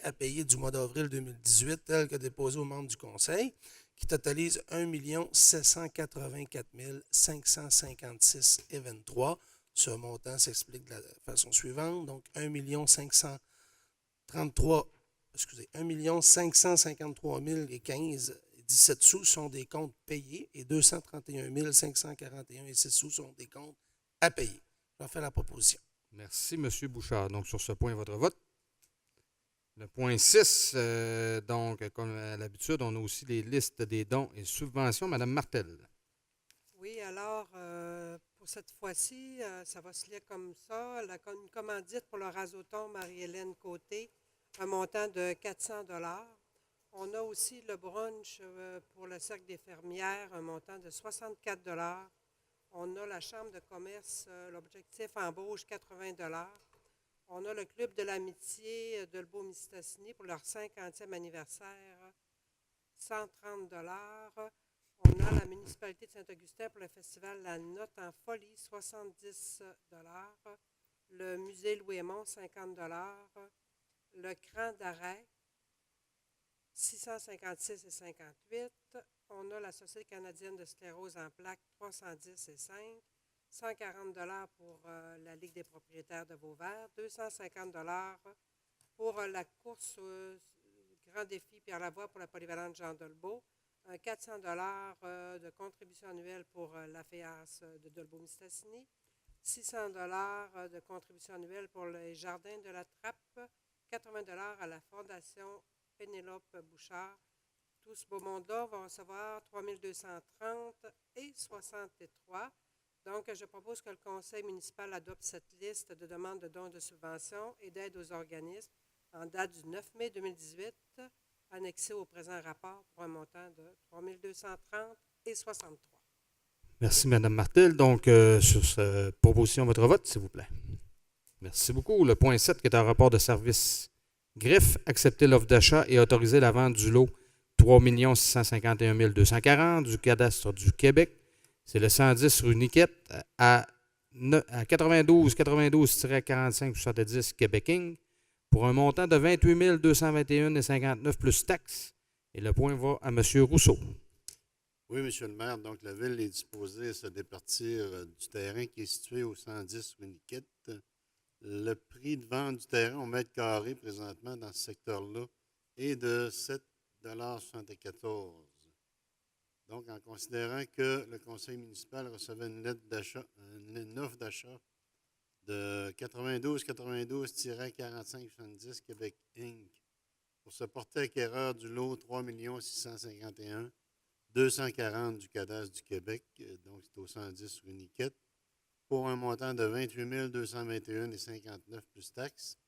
à payer du mois d'avril 2018, telle que déposée aux membres du Conseil, qui totalise 1 784 556,23 $. Ce montant s'explique de la façon suivante. Donc, 1 553 015,17 sous sont des comptes payés et 231 541,6 sous sont des comptes à payer. J'en fais la proposition. Merci, M. Bouchard. Donc, sur ce point, votre vote. Le point 6, donc, comme à l'habitude, on a aussi les listes des dons et subventions. Mme Martel. Oui, alors, pour cette fois-ci, ça va se lire comme ça. Une commandite pour le rasoton Marie-Hélène Côté, un montant de 400 $. On a aussi le brunch pour le Cercle des fermières, un montant de 64 $. On a la Chambre de commerce, l'objectif embauche 80 $. On a le Club de l'amitié de Lebeau-Mistassini pour leur 50e anniversaire, 130 $. On a la municipalité de Saint-Augustin pour le festival La Note en folie, 70 $. Le musée Louis-Aymon, 50 $. Le cran d'arrêt, 656,58 $. On a la Société canadienne de sclérose en plaques, 310,5 $. 140 $ pour la Ligue des propriétaires de Vauvert, 250 $ pour la course Grand Défi Pierre Lavoie pour la polyvalente Jean Dolbeau, 400 $ de contribution annuelle pour la FEAS de Dolbeau-Mistassini, 600 $ de contribution annuelle pour les Jardins de la Trappe, 80 $ à la Fondation Pénélope Bouchard. Tout ce beau monde-là va recevoir 3 230 et 63. Donc, je propose que le conseil municipal adopte cette liste de demandes de dons de subventions et d'aide aux organismes en date du 9 mai 2018, annexée au présent rapport pour un montant de 3 230 et 63. Merci, Mme Martel. Donc, sur cette proposition, votre vote, s'il vous plaît. Merci beaucoup. Le point 7, qui est un rapport de service greffe, accepter l'offre d'achat et autoriser la vente du lot 3 651 240 du cadastre du Québec. C'est le 110 rue Niquette à 92-45-70 Québec Inc. pour un montant de 28 221,59 plus taxes. Et le point va à M. Rousseau. Oui, Monsieur le maire, donc la ville est disposée à se départir du terrain qui est situé au 110 Winniket. Le prix de vente du terrain au mètre carré présentement dans ce secteur-là est de 7,74 $. Donc, en considérant que le conseil municipal recevait une lettre d'achat, une offre d'achat de 9292-4570 Québec Inc. pour se porter acquéreur du lot 3 651 240 du cadastre du Québec, donc c'est au 110 rue Niquette, pour un montant de 28 221,59 plus taxes.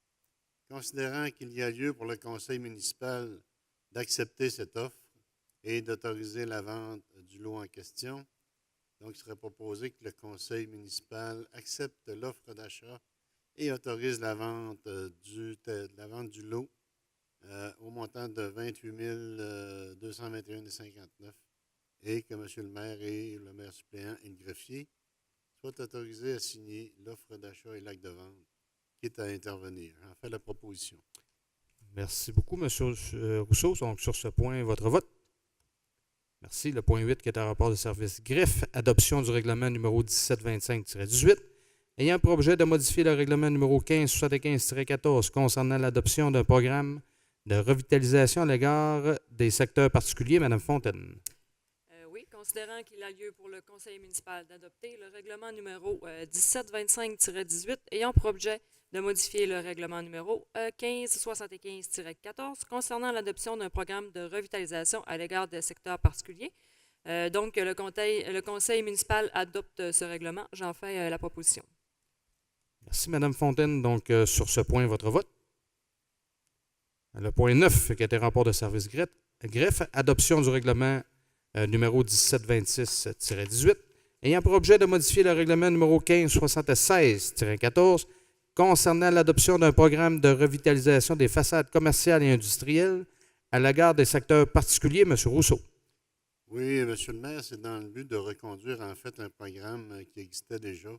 Considérant qu'il y a lieu pour le conseil municipal d'accepter cette offre et d'autoriser la vente du lot en question, donc il serait proposé que le conseil municipal accepte l'offre d'achat et autorise la vente du lot au montant de 28 221,59 et que M. le maire et le maire suppléant et le greffier soient autorisés à signer l'offre d'achat et l'acte de vente, quitte à intervenir. J'en fais la proposition. Merci beaucoup, M. Rousseau. Donc, sur ce point, votre vote. Merci. Le point 8 qui est un rapport de service greffe, adoption du règlement numéro 1725-18, ayant pour objet de modifier le règlement numéro 1575-14 concernant l'adoption d'un programme de revitalisation à l'égard des secteurs particuliers. Mme Fontaine. Oui, considérant qu'il a lieu pour le conseil municipal d'adopter le règlement numéro 1725-18 ayant pour objet de modifier le règlement numéro 1575-14 concernant l'adoption d'un programme de revitalisation à l'égard des secteurs particuliers. Donc, le conseil municipal adopte ce règlement. J'en fais la proposition. Merci, Mme Fontaine. Donc, sur ce point, votre vote. Le point 9, qui est un rapport de service greffe, adoption du règlement numéro 1726-18, ayant pour objet de modifier le règlement numéro 1576-14 concernant l'adoption d'un programme de revitalisation des façades commerciales et industrielles à l'égard des secteurs particuliers. M. Rousseau. Oui, M. le maire, c'est dans le but de reconduire en fait un programme qui existait déjà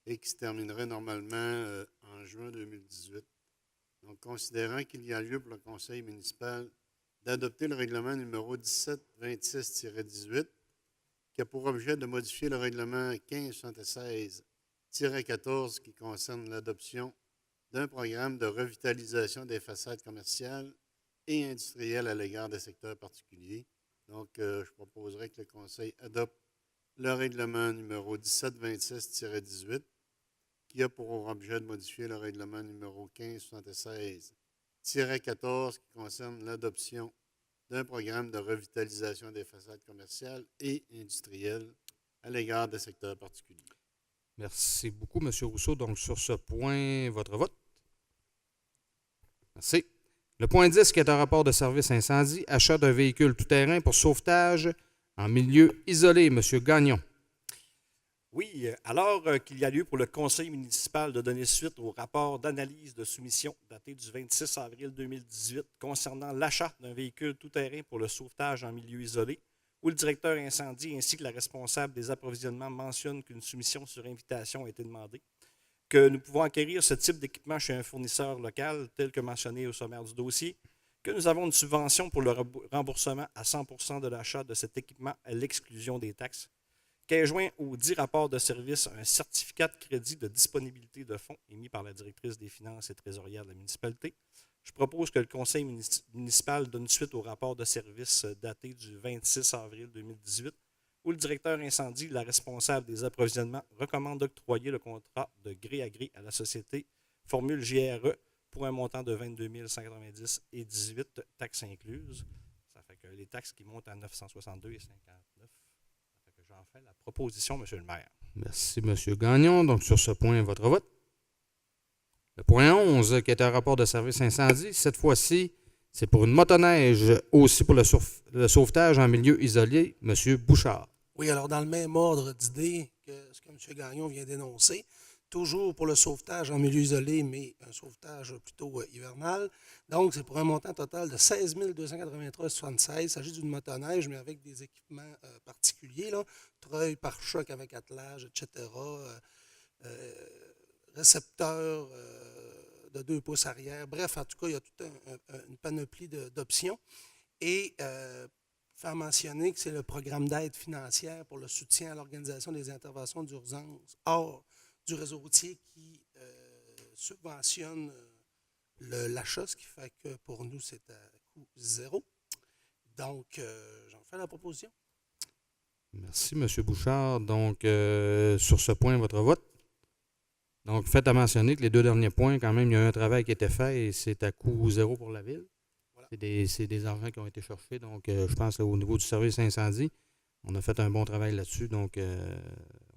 et qui se terminerait normalement en juin 2018. Donc, considérant qu'il y a lieu pour le conseil municipal d'adopter le règlement numéro 1726-18, qui a pour objet de modifier le règlement 1576-14 qui concerne l'adoption d'un programme de revitalisation des façades commerciales et industrielles à l'égard des secteurs particuliers. Donc, je proposerais que le conseil adopte le règlement numéro 1726-18 qui a pour objet de modifier le règlement numéro 1576-14 qui concerne l'adoption d'un programme de revitalisation des façades commerciales et industrielles à l'égard des secteurs particuliers. Merci beaucoup, M. Rousseau. Donc, sur ce point, votre vote. Merci. Le point 10, qui est un rapport de service incendie, achat d'un véhicule tout-terrain pour sauvetage en milieu isolé. M. Gagnon. Oui, alors qu'il y a lieu pour le conseil municipal de donner suite au rapport d'analyse de soumission daté du 26 avril 2018 concernant l'achat d'un véhicule tout-terrain pour le sauvetage en milieu isolé, où le directeur incendie ainsi que la responsable des approvisionnements mentionnent qu'une soumission sur invitation a été demandée, que nous pouvons acquérir ce type d'équipement chez un fournisseur local tel que mentionné au sommaire du dossier, que nous avons une subvention pour le remboursement à 100% de l'achat de cet équipement à l'exclusion des taxes, qu'est joint au dit rapport de service un certificat de crédit de disponibilité de fonds émis par la directrice des finances et trésorière de la municipalité. Je propose que le conseil municipal donne suite au rapport de service daté du 26 avril 2018, où le directeur incendie, la responsable des approvisionnements, recommande d'octroyer le contrat de gré à gré à la société Formule GRE pour un montant de 22 190 et 18 taxes incluses. Ça fait que les taxes qui montent à 962 et 59. J'en fais la proposition, M. le maire. Merci, M. Gagnon. Donc, sur ce point, votre vote. Le point 11, qui est un rapport de service incendie, cette fois-ci, c'est pour une motoneige, aussi pour le sauvetage en milieu isolé. M. Bouchard. Oui, alors dans le même ordre d'idées que ce que M. Gagnon vient d'énoncer, toujours pour le sauvetage en milieu isolé, mais un sauvetage plutôt hivernal. Donc, c'est pour un montant total de 16 283,76. Il s'agit d'une motoneige, mais avec des équipements particuliers, là, treuil, pare-choc avec attelage, etc., récepteur de 2 pouces arrière. Bref, en tout cas, il y a toute une panoplie d'options. Et faire mentionner que c'est le programme d'aide financière pour le soutien à l'organisation des interventions d'urgence hors du réseau routier qui subventionne l'achat, ce qui fait que pour nous, c'est à coût zéro. Donc, j'en fais la proposition. Merci, M. Bouchard. Donc, sur ce point, votre vote. Donc, faites à mentionner que les 2 derniers points, quand même, il y a eu un travail qui a été fait et c'est à coût zéro pour la Ville. Voilà. C'est des argents qui ont été cherchés. Donc, je pense qu'au niveau du service incendie, on a fait un bon travail là-dessus. Donc,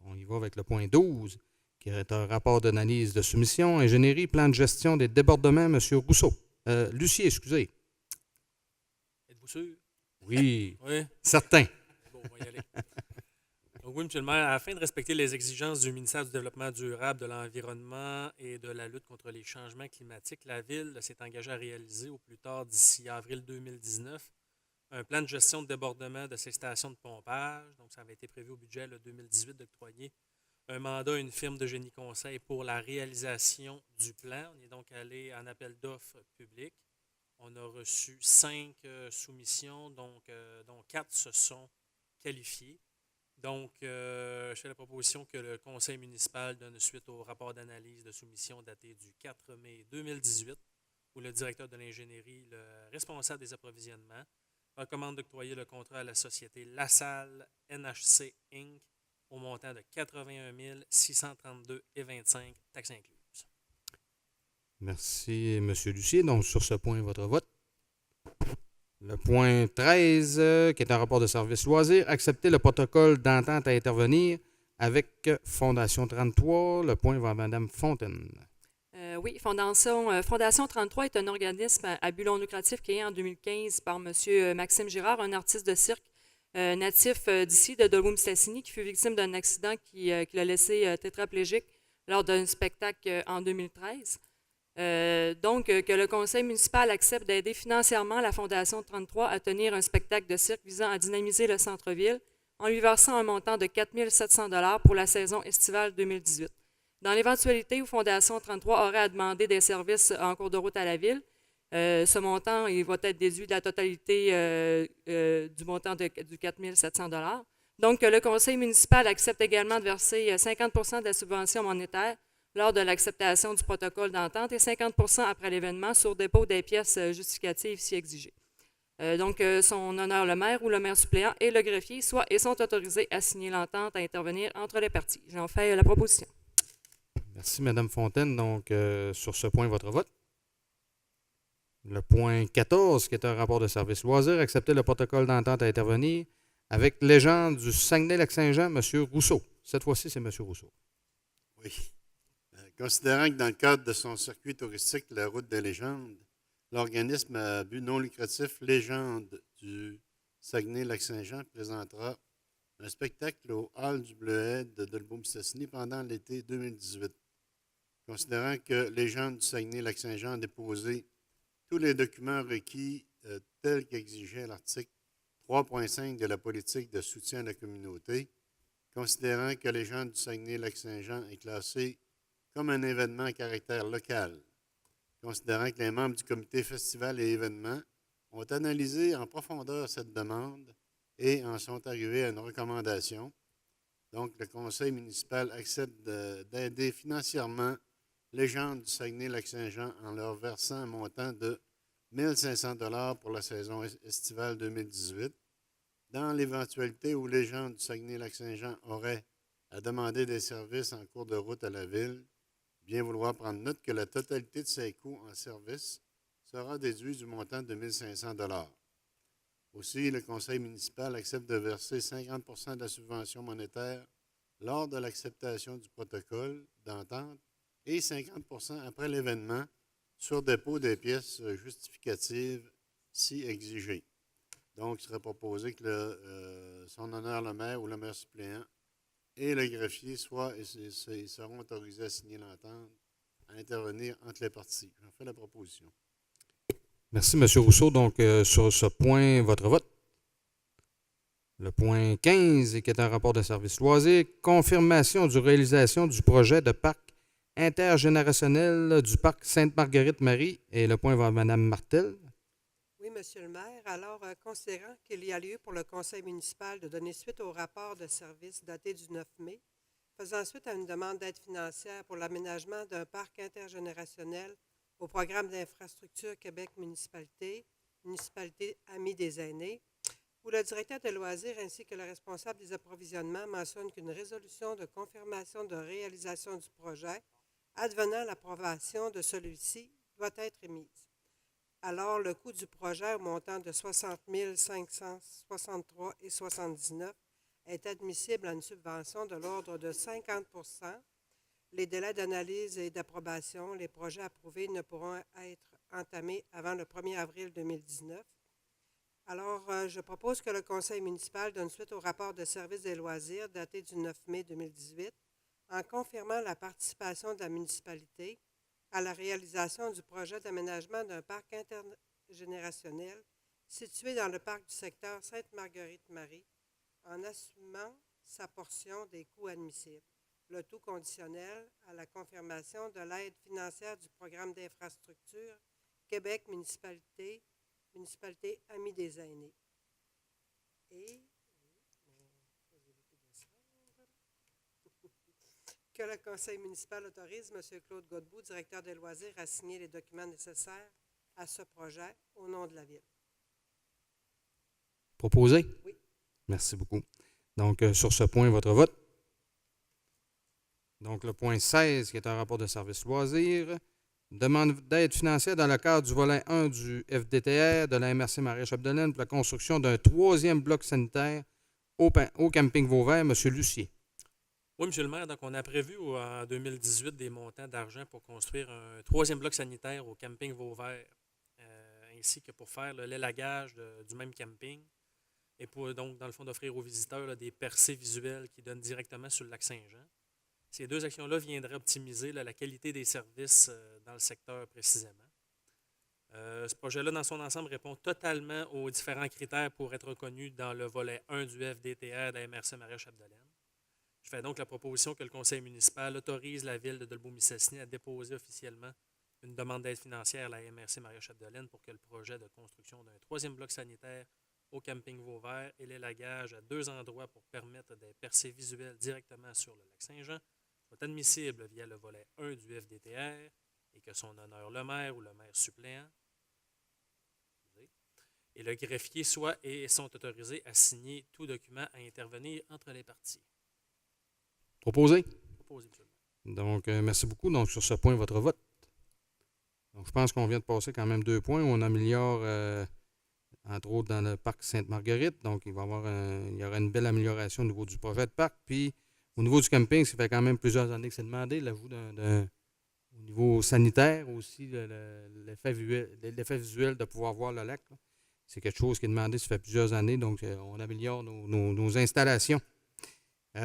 on y va avec le point 12, qui est un rapport d'analyse de soumission, ingénierie, plan de gestion des débordements, M. Rousseau. Lucie, excusez. Êtes-vous sûr? Oui, Oui. certain. Bon, on va y aller. Donc, oui, M. le maire, afin de respecter les exigences du ministère du Développement durable, de l'Environnement et de la lutte contre les changements climatiques, la Ville s'est engagée à réaliser au plus tard d'ici avril 2019 un plan de gestion de débordement de ces stations de pompage. Donc, ça avait été prévu au budget 2018 d'octroyer un mandat à une firme de génie conseil pour la réalisation du plan. On est donc allé en appel d'offres public. On a reçu 5 soumissions, dont 4 se sont qualifiées. Donc, je fais la proposition que le conseil municipal donne suite au rapport d'analyse de soumission daté du 4 mai 2018, où le directeur de l'ingénierie, le responsable des approvisionnements, recommande d'octroyer le contrat à la société LaSalle NHC Inc. au montant de 81 632,25 taxes incluses. Merci, M. Lucier. Donc, sur ce point, votre vote. Le point 13, qui est un rapport de service loisirs, accepter le protocole d'entente à intervenir avec Fondation 33. Le point va à Mme Fontaine. Oui, Fondation 33 est un organisme à but non lucratif créé en 2015 par M. Maxime Girard, un artiste de cirque natif d'ici, de Dolbeau-Mistassini, qui fut victime d'un accident qui l'a laissé tétraplégique lors d'un spectacle en 2013. Donc, que le conseil municipal accepte d'aider financièrement la Fondation 33 à tenir un spectacle de cirque visant à dynamiser le centre-ville en lui versant un montant de 4 700 $ pour la saison estivale 2018. Dans l'éventualité où Fondation 33 aurait à demander des services en cours de route à la Ville, ce montant il va être déduit de la totalité du montant du 4 700 $. Donc, le conseil municipal accepte également de verser 50 % de la subvention monétaire lors de l'acceptation du protocole d'entente et 50 % après l'événement sur dépôt des pièces justificatives si exigées. Donc, son honneur le maire ou le maire suppléant et le greffier sont autorisés à signer l'entente à intervenir entre les parties. J'en fais la proposition. Merci, Mme Fontaine. Donc, sur ce point, votre vote. Le point 14, qui est un rapport de service loisirs, accepter le protocole d'entente à intervenir avec Légende du Saguenay-Lac-Saint-Jean, M. Rousseau. Cette fois-ci, c'est M. Rousseau. Oui. Considérant que dans le cadre de son circuit touristique, la route des légendes, l'organisme à but non lucratif Légende du Saguenay-Lac-Saint-Jean présentera un spectacle au Hall du Bleuet de Dolbeau-Mistassini pendant l'été 2018. Considérant que Légende du Saguenay-Lac-Saint-Jean a déposé tous les documents requis tels qu'exigeait l'article 3.5 de la politique de soutien à la communauté, considérant que Légende du Saguenay-Lac-Saint-Jean est classé comme un événement à caractère local, considérant que les membres du comité festival et événements ont analysé en profondeur cette demande et en sont arrivés à une recommandation. Donc, le conseil municipal accepte d'aider financièrement Légende du Saguenay-Lac-Saint-Jean en leur versant un montant de 1 500 $ pour la saison estivale 2018. Dans l'éventualité où Légende du Saguenay-Lac-Saint-Jean aurait à demander des services en cours de route à la Ville, bien vouloir prendre note que la totalité de ses coûts en service sera déduite du montant de 1 500 $. Aussi, le conseil municipal accepte de verser 50 % de la subvention monétaire lors de l'acceptation du protocole d'entente et 50 % après l'événement sur dépôt des pièces justificatives si exigées. Donc, il serait proposé que son honneur le maire ou le maire suppléant et le greffier seront autorisés à signer l'entente, à intervenir entre les parties. J'en fais la proposition. Merci, M. Rousseau. Donc, sur ce point, votre vote. Le point 15, qui est un rapport de service loisirs, confirmation de réalisation du projet de parc intergénérationnel du parc Sainte-Marguerite-Marie. Et le point va à Mme Martel. Oui, Monsieur le maire. Alors, considérant qu'il y a lieu pour le conseil municipal de donner suite au rapport de service daté du 9 mai, faisant suite à une demande d'aide financière pour l'aménagement d'un parc intergénérationnel au programme d'infrastructure Québec Municipalité, Municipalité Amis des aînés, où le directeur des loisirs ainsi que le responsable des approvisionnements mentionnent qu'une résolution de confirmation de réalisation du projet, advenant l'approbation de celui-ci, doit être émise. Alors, le coût du projet au montant de 60 563,79 est admissible à une subvention de l'ordre de 50 %. Les délais d'analyse et d'approbation, les projets approuvés ne pourront être entamés avant le 1er avril 2019. Alors, je propose que le conseil municipal donne suite au rapport de service des loisirs daté du 9 mai 2018 en confirmant la participation de la municipalité à la réalisation du projet d'aménagement d'un parc intergénérationnel situé dans le parc du secteur Sainte-Marguerite-Marie en assumant sa portion des coûts admissibles. Le tout conditionnel à la confirmation de l'aide financière du programme d'infrastructure Québec Municipalité, Municipalité Amis des aînés. Et que le conseil municipal autorise M. Claude Godbout, directeur des loisirs, à signer les documents nécessaires à ce projet au nom de la Ville. Proposé? Oui. Merci beaucoup. Donc, sur ce point, votre vote. Donc, le point 16, qui est un rapport de service loisirs. Demande d'aide financière dans le cadre du volet 1 du FDTR de la MRC Maria-Chapdelaine pour la construction d'un 3e bloc sanitaire au camping Vauvert. M. Lucier. Oui, M. le maire, donc on a prévu en 2018 des montants d'argent pour construire un 3e bloc sanitaire au camping Vauvert, ainsi que pour faire l'élagage du même camping et pour, donc, dans le fond, d'offrir aux visiteurs des percées visuelles qui donnent directement sur le lac Saint-Jean. Ces deux actions-là viendraient optimiser la qualité des services dans le secteur précisément. Ce projet-là, dans son ensemble, répond totalement aux différents critères pour être reconnu dans le volet 1 du FDTR de la MRC Maria-Chapdelaine. Je fais donc la proposition que le conseil municipal autorise la ville de Dolbeau-Mistassini à déposer officiellement une demande d'aide financière à la MRC Maria-Chapdelaine pour que le projet de construction d'un 3e bloc sanitaire au camping Vauvert et l'élagage à 2 endroits pour permettre des percées visuelles directement sur le lac Saint-Jean soit admissible via le volet 1 du FDTR et que son honneur le maire ou le maire suppléant et le greffier soient et sont autorisés à signer tout document à intervenir entre les parties. Proposé? Proposé, monsieur. Donc, merci beaucoup. Donc, sur ce point, votre vote. Donc, je pense qu'on vient de passer quand même 2 points. On améliore, entre autres, dans le parc Sainte-Marguerite. Donc, il y aura une belle amélioration au niveau du projet de parc. Puis, au niveau du camping, ça fait quand même plusieurs années que c'est demandé, l'ajout au niveau sanitaire aussi, l'effet visuel de pouvoir voir le lac. Là. C'est quelque chose qui est demandé, ça fait plusieurs années. Donc, on améliore nos installations.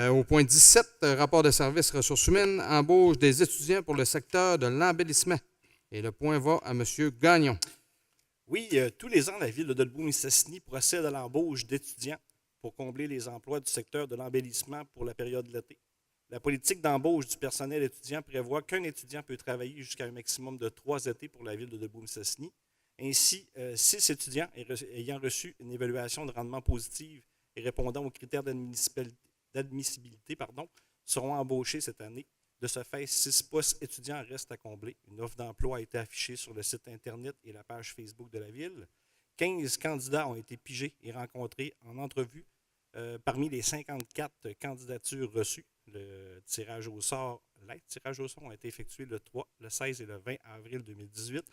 Au point 17, rapport de service ressources humaines, embauche des étudiants pour le secteur de l'embellissement. Et le point va à M. Gagnon. Oui, tous les ans, la ville de Dolbeau-Mistassini procède à l'embauche d'étudiants pour combler les emplois du secteur de l'embellissement pour la période de l'été. La politique d'embauche du personnel étudiant prévoit qu'un étudiant peut travailler jusqu'à un maximum de 3 étés pour la ville de Dolbeau-Mistassini. Ainsi, 6 étudiants ayant reçu une évaluation de rendement positive et répondant aux critères d'admissibilité seront embauchés cette année. De ce fait, 6 postes étudiants restent à combler. Une offre d'emploi a été affichée sur le site Internet et la page Facebook de la Ville. 15 candidats ont été pigés et rencontrés en entrevue. Parmi les 54 candidatures reçues, les tirages au sort ont été effectués le 3, le 16 et le 20 avril 2018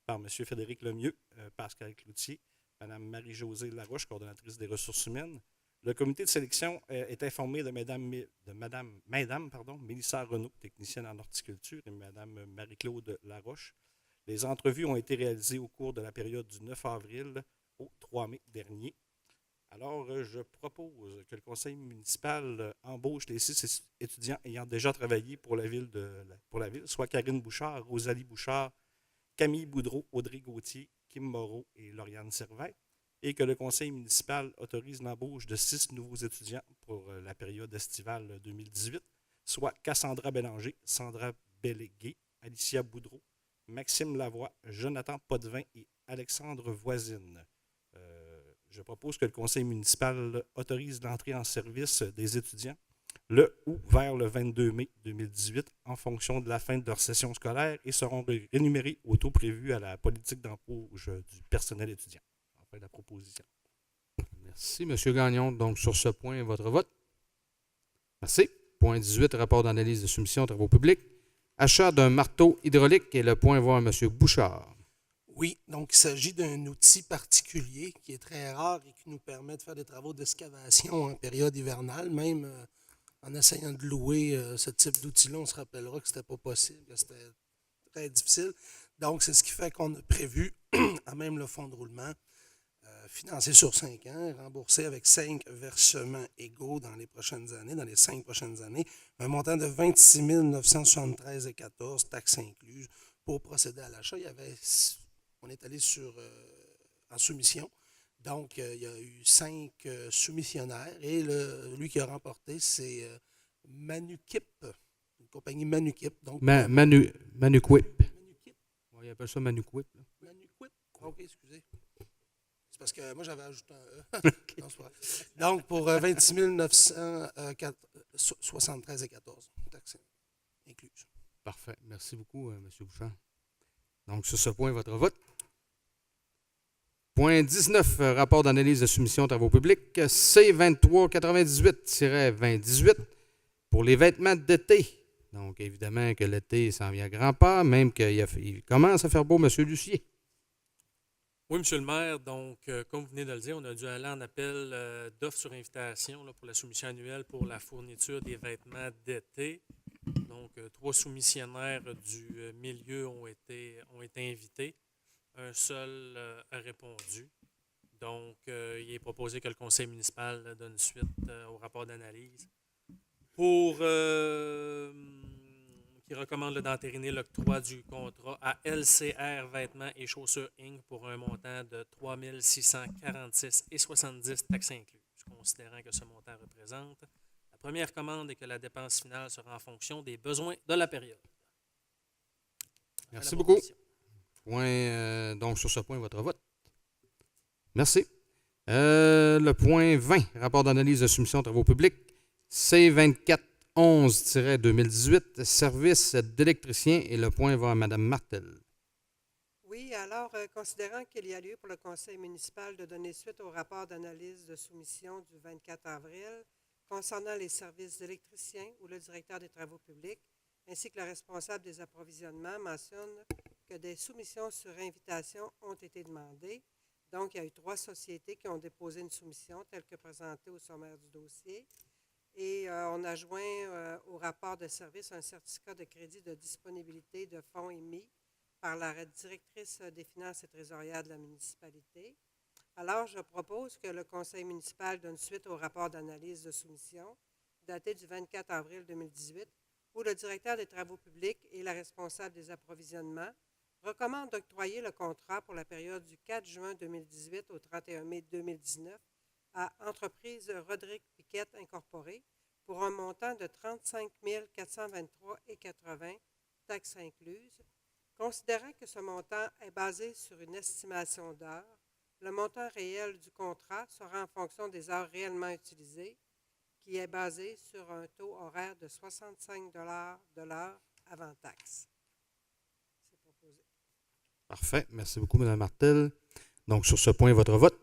par M. Frédéric Lemieux, Pascal Cloutier, Mme Marie-Josée Laroche, coordonnatrice des ressources humaines. Le comité de sélection est informé de Mme Mélissa Renaud, technicienne en horticulture, et Mme Marie-Claude Laroche. Les entrevues ont été réalisées au cours de la période du 9 avril au 3 mai dernier. Alors, je propose que le conseil municipal embauche les 6 étudiants ayant déjà travaillé pour la ville, soit Karine Bouchard, Rosalie Bouchard, Camille Boudreau, Audrey Gauthier, Kim Moreau et Lauriane Servet, et que le conseil municipal autorise l'embauche de 6 nouveaux étudiants pour la période estivale 2018, soit Cassandra Bélanger, Sandra Bellégué, Alicia Boudreau, Maxime Lavoie, Jonathan Potvin et Alexandre Voisine. Je propose que le conseil municipal autorise l'entrée en service des étudiants le ou vers le 22 mai 2018 en fonction de la fin de leur session scolaire et seront rémunérés au taux prévu à la politique d'embauche du personnel étudiant. Enfin, la proposition. Merci, M. Gagnon. Donc, sur ce point, votre vote. Merci. Point 18, rapport d'analyse de soumission aux travaux publics. Achat d'un marteau hydraulique et le point va à M. Bouchard. Oui, donc il s'agit d'un outil particulier qui est très rare et qui nous permet de faire des travaux d'excavation en période hivernale. Même en essayant de louer ce type d'outil-là, on se rappellera que ce n'était pas possible, que c'était très difficile. Donc, c'est ce qui fait qu'on a prévu, à même le fonds de roulement, financé sur 5 ans, remboursé avec 5 versements égaux dans les prochaines années, dans les 5 prochaines années, un montant de 26 973,14 taxes incluses pour procéder à l'achat. On est allé en soumission. Donc, il y a eu 5 soumissionnaires et lui qui a remporté, c'est Manukip, une compagnie Manukip. Donc, Manuquip. Manukip. Oui, il appelle ça Manuquip. Manukip? OK, excusez. C'est parce que moi, j'avais ajouté un E. Non, c'est pas vrai. Donc, pour 26 973,14 taxes incluses. Parfait. Merci beaucoup, M. Bouchard. Donc, sur ce point, votre vote. Point 19, rapport d'analyse de soumission aux travaux publics, C2398-2018 pour les vêtements d'été. Donc, évidemment que l'été s'en vient à grands pas, même qu'il commence à faire beau, M. Lucier. Oui, M. le maire. Donc, comme vous venez de le dire, on a dû aller en appel d'offres sur invitation là, pour la soumission annuelle pour la fourniture des vêtements d'été. Donc, 3 soumissionnaires du milieu ont été invités. Un seul a répondu. Donc, il est proposé que le conseil municipal donne suite au rapport d'analyse pour qui recommande d'entériner l'octroi du contrat à LCR Vêtements et Chaussures Inc. pour un montant de 3 646,70 taxes incluses, considérant que ce montant représente la première commande et que la dépense finale sera en fonction des besoins de la période. Merci beaucoup. Donc, sur ce point, votre vote. Merci. Le point 20, rapport d'analyse de soumission aux travaux publics, C2411-2018, service d'électricien, et le point va à Mme Martel. Oui, alors, considérant qu'il y a lieu pour le conseil municipal de donner suite au rapport d'analyse de soumission du 24 avril concernant les services d'électricien ou le directeur des travaux publics, ainsi que le responsable des approvisionnements, mentionne que des soumissions sur invitation ont été demandées. Donc, il y a eu 3 sociétés qui ont déposé une soumission telle que présentée au sommaire du dossier. Et on a joint au rapport de service un certificat de crédit de disponibilité de fonds émis par la directrice des finances et trésorière de la municipalité. Alors, je propose que le conseil municipal donne suite au rapport d'analyse de soumission daté du 24 avril 2018, où le directeur des travaux publics et la responsable des approvisionnements recommandent d'octroyer le contrat pour la période du 4 juin 2018 au 31 mai 2019 à Entreprise Rodrigue Piquette Incorporée pour un montant de 35 423,80 taxes incluses. Considérant que ce montant est basé sur une estimation d'heures, le montant réel du contrat sera en fonction des heures réellement utilisées, qui est basé sur un taux horaire de 65 $ de l'heure avant taxe. C'est proposé. Parfait. Merci beaucoup, Mme Martel. Donc, sur ce point, votre vote.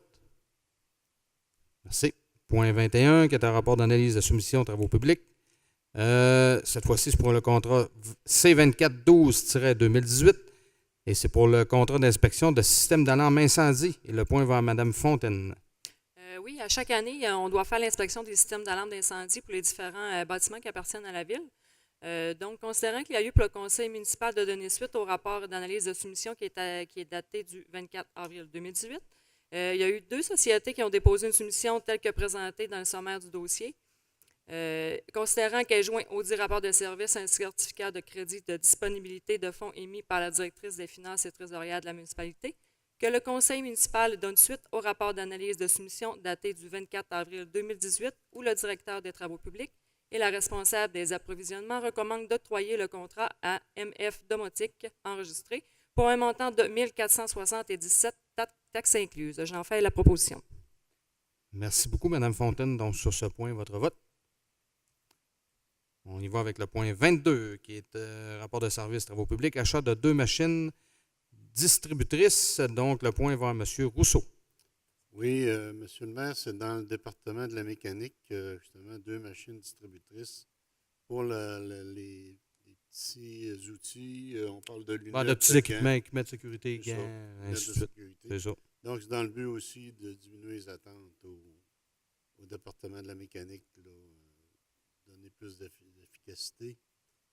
Merci. Point 21, qui est un rapport d'analyse de soumission aux travaux publics. Cette fois-ci, c'est pour le contrat C2412-2018 et c'est pour le contrat d'inspection de système d'alarme incendie. Et le point va à Mme Fontaine. Oui, à chaque année, on doit faire l'inspection des systèmes d'alarme d'incendie pour les différents bâtiments qui appartiennent à la ville. Donc, considérant qu'il y a eu pour le conseil municipal de donner suite au rapport d'analyse de soumission qui est daté du 24 avril 2018, il y a eu 2 sociétés qui ont déposé une soumission telle que présentée dans le sommaire du dossier. Considérant qu'elle joint au dit rapport de service un certificat de crédit de disponibilité de fonds émis par la directrice des finances et trésorière de la municipalité, que le conseil municipal donne suite au rapport d'analyse de soumission daté du 24 avril 2018 où le directeur des travaux publics et la responsable des approvisionnements recommandent d'octroyer le contrat à MF Domotique enregistré pour un montant de 1 477, taxes incluses. J'en fais la proposition. Merci beaucoup, Mme Fontaine. Donc, sur ce point, votre vote. On y va avec le point 22, qui est rapport de services travaux publics, achat de 2 machines distributrices. Donc, le point va à M. Rousseau. Oui, Monsieur le maire, c'est dans le département de la mécanique, justement, 2 machines distributrices pour les petits outils. On parle de lunettes. De petits équipements de sécurité, C'est ça, gants, lunettes ainsi de de suite. sécurité. C'est ça. Donc, c'est dans le but aussi de diminuer les attentes au département de la mécanique, là, donner plus d'efficacité.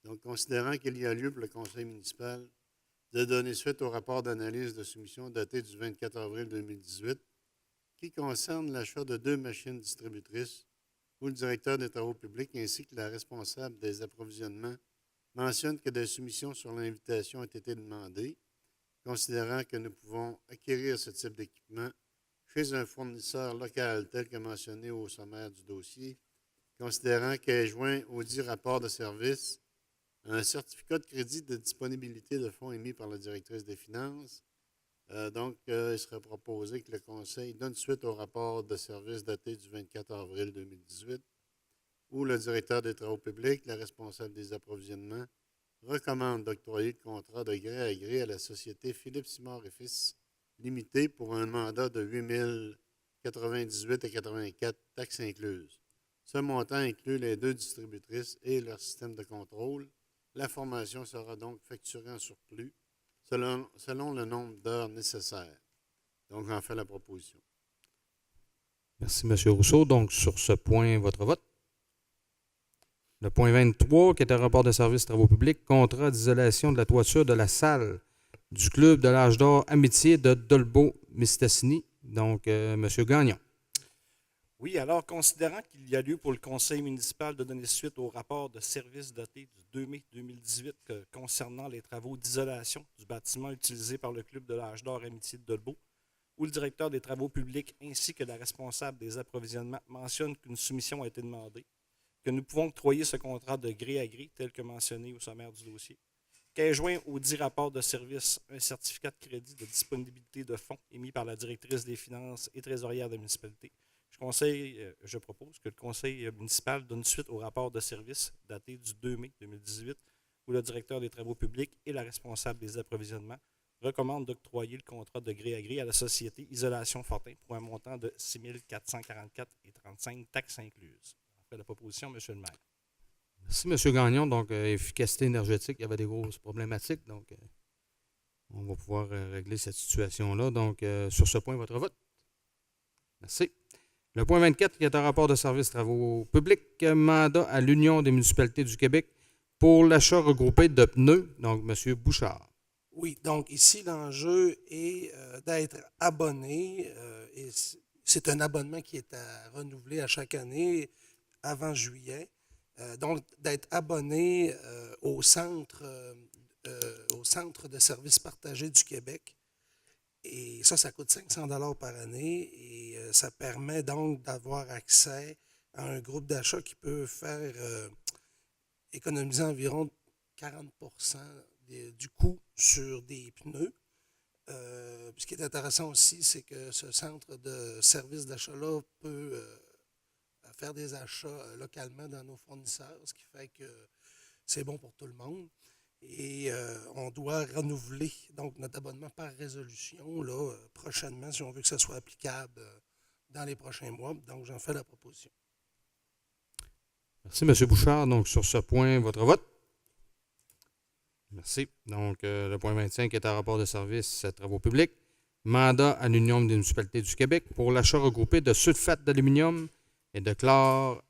Donc, considérant qu'il y a lieu pour le conseil municipal de donner suite au rapport d'analyse de soumission daté du 24 avril 2018 qui concerne l'achat de 2 machines distributrices où le directeur des travaux publics ainsi que la responsable des approvisionnements mentionnent que des soumissions sur l'invitation ont été demandées, considérant que nous pouvons acquérir ce type d'équipement chez un fournisseur local tel que mentionné au sommaire du dossier, considérant qu'est joint au dit rapport de service un certificat de crédit de disponibilité de fonds émis par la directrice des finances. Donc, il serait proposé que le Conseil donne suite au rapport de service daté du 24 avril 2018, où le directeur des travaux publics, la responsable des approvisionnements, recommande d'octroyer le contrat de gré à gré à la société Philippe Simard et Fils limitée pour un mandat de 8 098 et 84 taxes incluses. Ce montant inclut les 2 distributrices et leur système de contrôle. La formation sera donc facturée en surplus selon le nombre d'heures nécessaires. Donc, j'en fais la proposition. Merci, M. Rousseau. Donc, sur ce point, votre vote. Le point 23, qui est un rapport de services travaux publics, contrat d'isolation de la toiture de la salle du Club de l'Âge d'Or Amitié de Dolbeau-Mistassini. Donc, M. Gagnon. Oui, alors, considérant qu'il y a lieu pour le conseil municipal de donner suite au rapport de service daté du 2 mai 2018 concernant les travaux d'isolation du bâtiment utilisé par le Club de l'Âge d'Or Amitié de Dolbeau, où le directeur des travaux publics ainsi que la responsable des approvisionnements mentionnent qu'une soumission a été demandée, que nous pouvons octroyer ce contrat de gré à gré, tel que mentionné au sommaire du dossier, qu'est joint au dit rapport de service un certificat de crédit de disponibilité de fonds émis par la directrice des finances et trésorière de la municipalité. Je propose que le conseil municipal donne suite au rapport de service daté du 2 mai 2018, où le directeur des travaux publics et la responsable des approvisionnements recommandent d'octroyer le contrat de gré à gré à la société Isolation Fortin pour un montant de 6 444,35 taxes incluses. On fait la proposition, M. le maire. Merci, M. Gagnon. Donc, efficacité énergétique, il y avait des grosses problématiques. Donc, on va pouvoir régler cette situation-là. Donc, sur ce point, votre vote. Merci. Le point 24, qui est un rapport de services travaux publics, mandat à l'Union des municipalités du Québec pour l'achat regroupé de pneus. Donc, M. Bouchard. Oui, donc ici, l'enjeu est d'être abonné. Et c'est un abonnement qui est à renouveler à chaque année avant juillet. Donc, d'être abonné au centre de services partagés du Québec. Et ça coûte 500 $ par année. Et ça permet donc d'avoir accès à un groupe d'achat qui peut faire économiser environ 40 % du coût sur des pneus. Ce qui est intéressant aussi, c'est que ce centre de service d'achat-là peut faire des achats localement dans nos fournisseurs, ce qui fait que c'est bon pour tout le monde. Et on doit renouveler donc notre abonnement par résolution là, prochainement, si on veut que ça soit applicable dans les prochains mois. Donc, j'en fais la proposition. Merci, M. Bouchard. Donc, sur ce point, votre vote. Merci. Donc, le point 25 est un rapport de services travaux publics. Mandat à l'Union des municipalités du Québec pour l'achat regroupé de sulfate d'aluminium et de chlore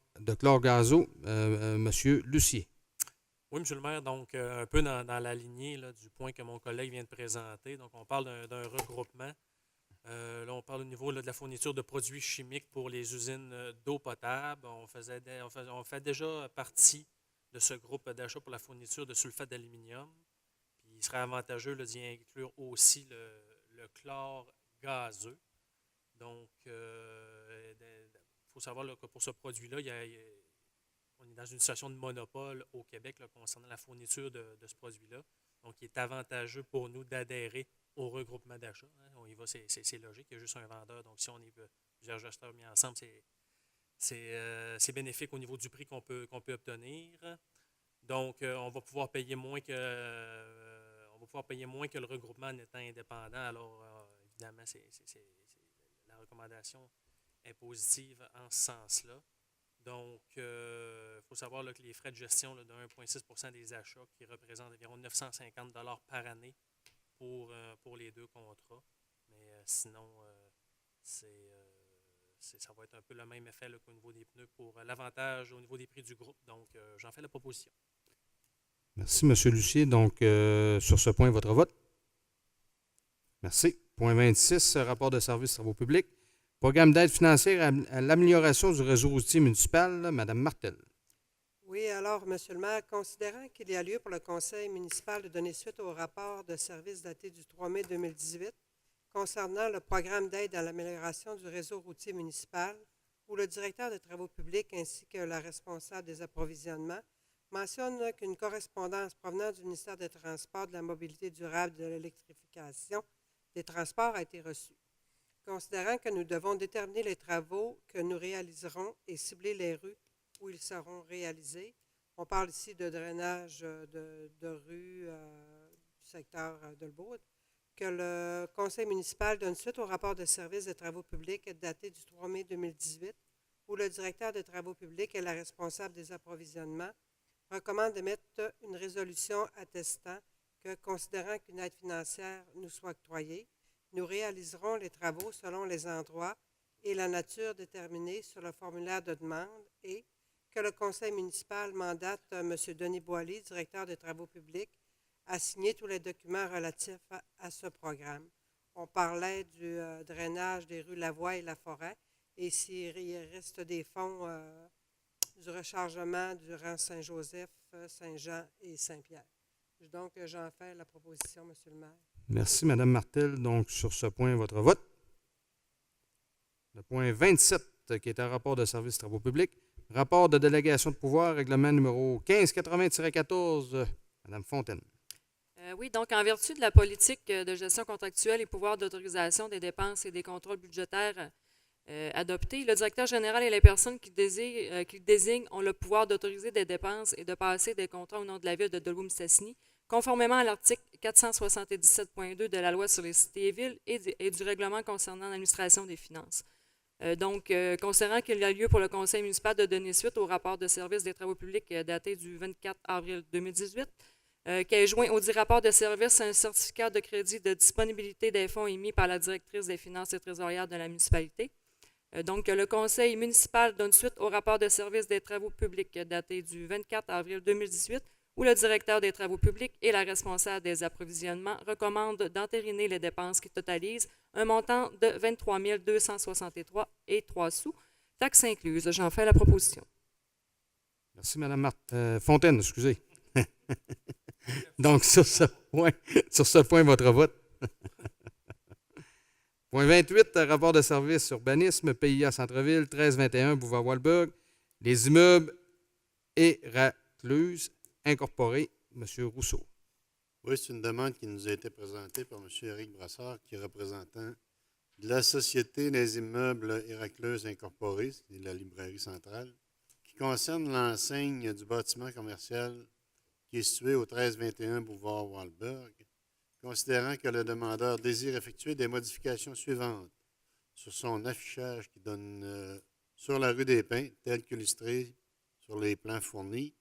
gazo. M. Lucier. Oui, M. le maire, donc un peu dans la lignée là, du point que mon collègue vient de présenter. Donc, on parle d'un regroupement. Là, on parle au niveau là, de la fourniture de produits chimiques pour les usines d'eau potable. On fait déjà partie de ce groupe d'achat pour la fourniture de sulfate d'aluminium. Puis, il serait avantageux là, d'y inclure aussi le chlore gazeux. Donc, il faut savoir là, que pour ce produit-là, on est dans une situation de monopole au Québec là, concernant la fourniture de ce produit-là. Donc, il est avantageux pour nous d'adhérer au regroupement d'achat. Hein. On y va, c'est logique. Il y a juste un vendeur. Donc, si on est plusieurs acheteurs mis ensemble, c'est bénéfique au niveau du prix qu'on peut obtenir. Donc, on va pouvoir payer moins que le regroupement en étant indépendant. Alors, évidemment, la recommandation est positive en ce sens-là. Donc, il faut savoir là, que les frais de gestion là, de 1,6 % des achats qui représentent environ 950 $ par année pour les deux contrats. Mais sinon, ça va être un peu le même effet là, qu'au niveau des pneus pour l'avantage au niveau des prix du groupe. Donc, j'en fais la proposition. Merci, M. Lucier. Donc, sur ce point, votre vote. Merci. Point 26, rapport de services travaux publics. Programme d'aide financière à l'amélioration du réseau routier municipal. Mme Martel. Oui, alors, M. le maire, considérant qu'il y a lieu pour le conseil municipal de donner suite au rapport de service daté du 3 mai 2018 concernant le programme d'aide à l'amélioration du réseau routier municipal, où le directeur des travaux publics ainsi que la responsable des approvisionnements mentionne qu'une correspondance provenant du ministère des Transports, de la Mobilité durable et de l'électrification des transports a été reçue. Considérant que nous devons déterminer les travaux que nous réaliserons et cibler les rues où ils seront réalisés, on parle ici de drainage de rues du secteur de L'Baude, que le conseil municipal donne suite au rapport de service des travaux publics daté du 3 mai 2018, où le directeur des travaux publics et la responsable des approvisionnements recommandent d'émettre une résolution attestant que, considérant qu'une aide financière nous soit octroyée, nous réaliserons les travaux selon les endroits et la nature déterminée sur le formulaire de demande et que le conseil municipal mandate M. Denis Boily, directeur des travaux publics, à signer tous les documents relatifs à ce programme. On parlait du drainage des rues Lavoie et La Forêt, et s'il reste des fonds du rechargement durant Saint-Joseph, Saint-Jean et Saint-Pierre. Donc, j'en fais la proposition, M. le maire. Merci, Mme Martel. Donc, sur ce point, votre vote. Le point 27, qui est un rapport de service travaux publics. Rapport de délégation de pouvoir, règlement numéro 1580-14. Mme Fontaine. Oui, donc en vertu de la politique de gestion contractuelle et pouvoir d'autorisation des dépenses et des contrôles budgétaires adoptés, le directeur général et les personnes qui désignent ont le pouvoir d'autoriser des dépenses et de passer des contrats au nom de la ville de Dolbeau-Mistassini, conformément à l'article 477.2 de la loi sur les cités et villes et du règlement concernant l'administration des finances. Donc, considérant qu'il y a lieu pour le conseil municipal de donner suite au rapport de service des travaux publics daté du 24 avril 2018, qui est joint au dit rapport de service un certificat de crédit de disponibilité des fonds émis par la directrice des finances et trésorières de la municipalité. Donc, le conseil municipal donne suite au rapport de service des travaux publics daté du 24 avril 2018, où le directeur des travaux publics et la responsable des approvisionnements recommandent d'entériner les dépenses qui totalisent un montant de 23 263,03 sous, taxes incluses. J'en fais la proposition. Merci, Mme Fontaine, excusez. Donc, sur ce point, votre vote. Point 28, rapport de service urbanisme, PIA Centre-Ville, 1321, Boulevard Walberg, les immeubles et racluses incorporés, M. Rousseau. Oui, c'est une demande qui nous a été présentée par M. Éric Brassard, qui est représentant de la Société des immeubles et racleuses incorporés, c'est la librairie centrale, qui concerne l'enseigne du bâtiment commercial qui est situé au 1321 Boulevard Walberg, considérant que le demandeur désire effectuer des modifications suivantes sur son affichage qui donne sur la rue des Pins, tel qu'illustré sur les plans fournis,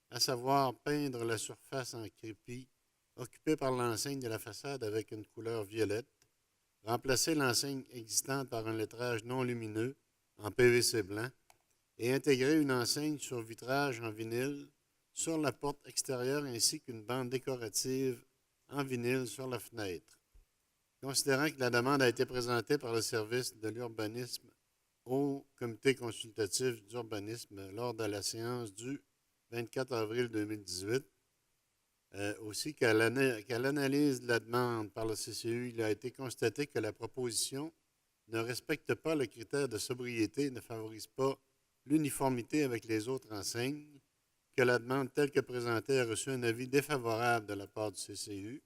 à savoir peindre la surface en crépi occupée par l'enseigne de la façade avec une couleur violette, remplacer l'enseigne existante par un lettrage non lumineux en PVC blanc et intégrer une enseigne sur vitrage en vinyle sur la porte extérieure ainsi qu'une bande décorative en vinyle sur la fenêtre. Considérant que la demande a été présentée par le service de l'urbanisme au comité consultatif d'urbanisme lors de la séance du 24 avril 2018, aussi qu'à l'analyse de la demande par le CCU, il a été constaté que la proposition ne respecte pas le critère de sobriété et ne favorise pas l'uniformité avec les autres enseignes. que la demande telle que présentée a reçu un avis défavorable de la part du CCU.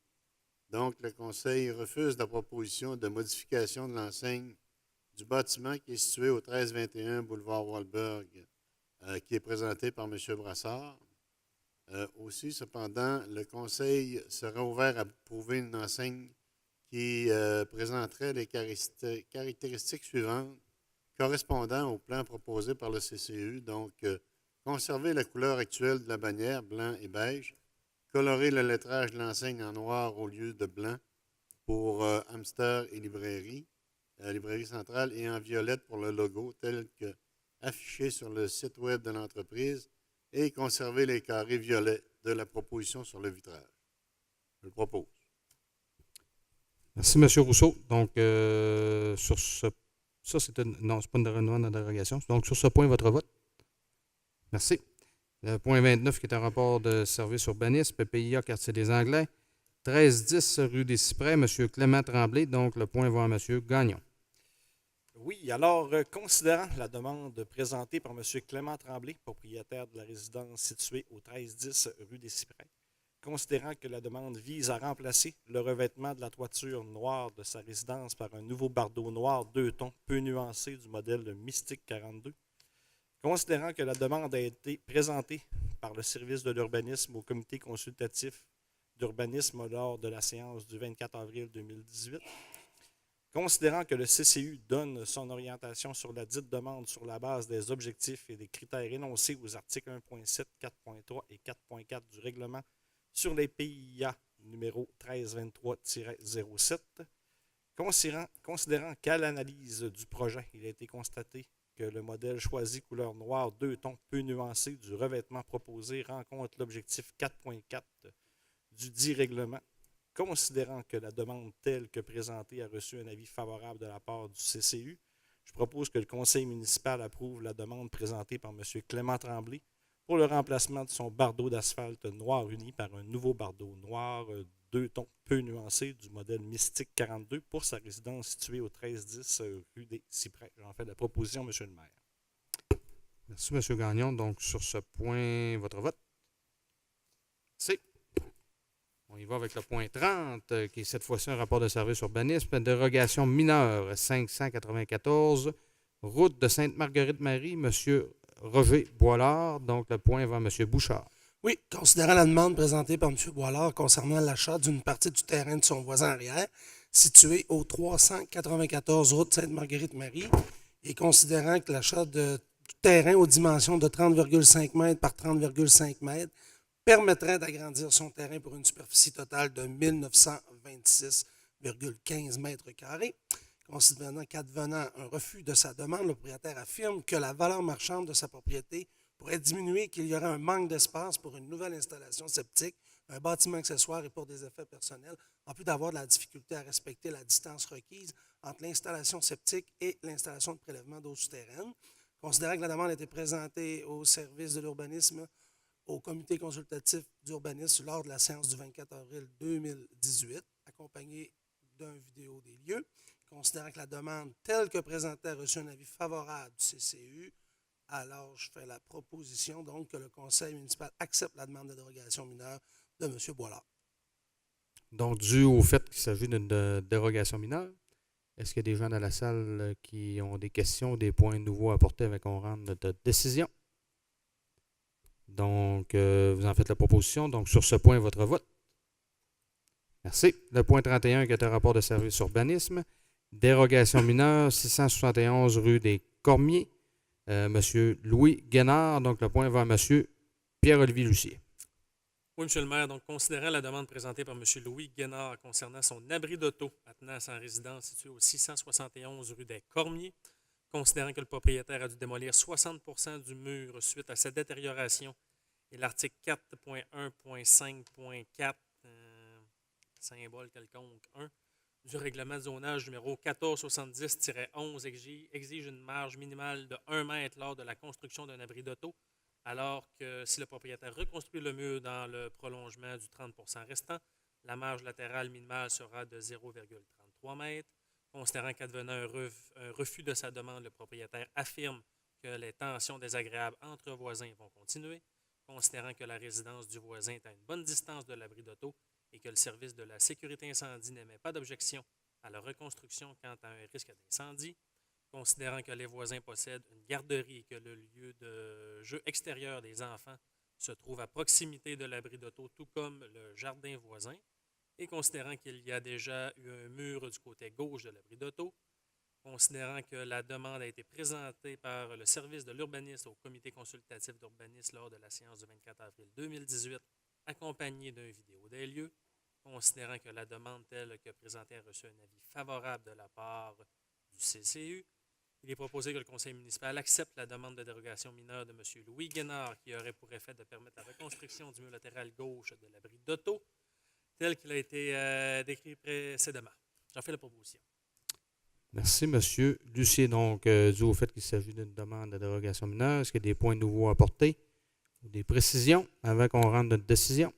Donc, le Conseil refuse la proposition de modification de l'enseigne du bâtiment qui est situé au 1321 boulevard Walberg, qui est présenté par M. Brassard. Aussi, cependant, le Conseil sera ouvert à approuver une enseigne qui présenterait les caractéristiques suivantes correspondant au plan proposé par le CCU. Donc, conserver la couleur actuelle de la bannière, blanc et beige, colorer le lettrage de l'enseigne en noir au lieu de blanc pour Hamster et librairie centrale, et en violette pour le logo tel que affiché sur le site web de l'entreprise, et conserver les carrés violets de la proposition sur le vitrage. Je le propose. Merci, M. Rousseau. Donc, sur ce... Ça, c'est une... Non, c'est pas une demande de dérogation. Donc, sur ce point, votre vote. Merci. Le point 29, qui est un rapport de service urbanisme, PPIA, quartier des Anglais, 1310 rue des Cyprès, M. Clément Tremblay. Donc, le point va à M. Gagnon. Oui, alors, considérant la demande présentée par M. Clément Tremblay, propriétaire de la résidence située au 1310 rue des Cyprès, considérant que la demande vise à remplacer le revêtement de la toiture noire de sa résidence par un nouveau bardeau noir 2 tons peu nuancé du modèle Mystique 42, considérant que la demande a été présentée par le service de l'urbanisme au comité consultatif d'urbanisme lors de la séance du 24 avril 2018, considérant que le CCU donne son orientation sur la dite demande sur la base des objectifs et des critères énoncés aux articles 1.7, 4.3 et 4.4 du règlement sur les PIA numéro 1323-07, considérant qu'à l'analyse du projet, il a été constaté que le modèle choisi couleur noire 2 tons peu nuancé du revêtement proposé rencontre l'objectif 4.4 du dit règlement, considérant que la demande telle que présentée a reçu un avis favorable de la part du CCU, je propose que le conseil municipal approuve la demande présentée par M. Clément Tremblay pour le remplacement de son bardeau d'asphalte noir uni par un nouveau bardeau noir 2 tons peu nuancé du modèle Mystique 42 pour sa résidence située au 1310 rue des Cyprès. J'en fais la proposition, M. le maire. Merci, M. Gagnon. Donc, sur ce point, votre vote. C'est. On y va avec le point 30, qui est cette fois-ci un rapport de service urbanisme, dérogation mineure 594, route de Sainte-Marguerite-Marie, M. Roger Boilard. Donc, le point va à M. Bouchard. Oui, considérant la demande présentée par M. Boilard concernant l'achat d'une partie du terrain de son voisin arrière, situé au 394 route Sainte-Marguerite-Marie, et considérant que l'achat de terrain aux dimensions de 30,5 mètres par 30,5 mètres permettrait d'agrandir son terrain pour une superficie totale de 1926,15 mètres carrés. Considérant qu'advenant un refus de sa demande, le propriétaire affirme que la valeur marchande de sa propriété pourrait diminuer et qu'il y aurait un manque d'espace pour une nouvelle installation septique, un bâtiment accessoire et pour des effets personnels, en plus d'avoir de la difficulté à respecter la distance requise entre l'installation septique et l'installation de prélèvement d'eau souterraine. Considérant que la demande a été présentée au service de l'urbanisme, au comité consultatif d'urbanisme lors de la séance du 24 avril 2018, accompagnée d'une vidéo des lieux, considérant que la demande telle que présentée a reçu un avis favorable du CCU, alors je fais la proposition donc que le conseil municipal accepte la demande de dérogation mineure de M. Boilard. Donc, dû au fait qu'il s'agit d'une dérogation mineure, est-ce qu'il y a des gens dans la salle qui ont des questions, des points nouveaux à apporter avec qu'on rende notre décision? Donc, vous en faites la proposition. Donc, sur ce point, votre vote. Merci. Le point 31, qui est un rapport de service urbanisme. Dérogation mineure, 671 rue des Cormiers. Monsieur Louis Guénard. Donc, le point va à Monsieur Pierre-Olivier Lucier. Oui, M. le maire. Donc, considérant la demande présentée par M. Louis Guénard concernant son abri d'auto attenant à sa résidence située au 671 rue des Cormiers, considérant que le propriétaire a dû démolir 60% du mur suite à sa détérioration et l'article 4.1.5.4, symbole quelconque 1, du règlement de zonage numéro 1470-11 exige une marge minimale de 1 mètre lors de la construction d'un abri d'auto, alors que si le propriétaire reconstruit le mur dans le prolongement du 30% restant, la marge latérale minimale sera de 0,33 mètres. Considérant qu'advenant un refus de sa demande, le propriétaire affirme que les tensions désagréables entre voisins vont continuer. considérant que la résidence du voisin est à une bonne distance de l'abri d'auto et que le service de la sécurité incendie n'émet pas d'objection à la reconstruction quant à un risque d'incendie, considérant que les voisins possèdent une garderie et que le lieu de jeu extérieur des enfants se trouve à proximité de l'abri d'auto, tout comme le jardin voisin, et considérant qu'il y a déjà eu un mur du côté gauche de l'abri d'auto, considérant que la demande a été présentée par le service de l'urbanisme au comité consultatif d'urbanisme lors de la séance du 24 avril 2018, accompagnée d'un vidéo des lieux, considérant que la demande telle que présentée a reçu un avis favorable de la part du CCU, il est proposé que le conseil municipal accepte la demande de dérogation mineure de M. Louis Guénard qui aurait pour effet de permettre la reconstruction du mur latéral gauche de l'abri d'auto, tel qu'il a été décrit précédemment. J'en fais la proposition. Merci, M. Lucier. Donc, dû au fait qu'il s'agit d'une demande de dérogation mineure, est-ce qu'il y a des points nouveaux à apporter ou des précisions avant qu'on rende notre décision?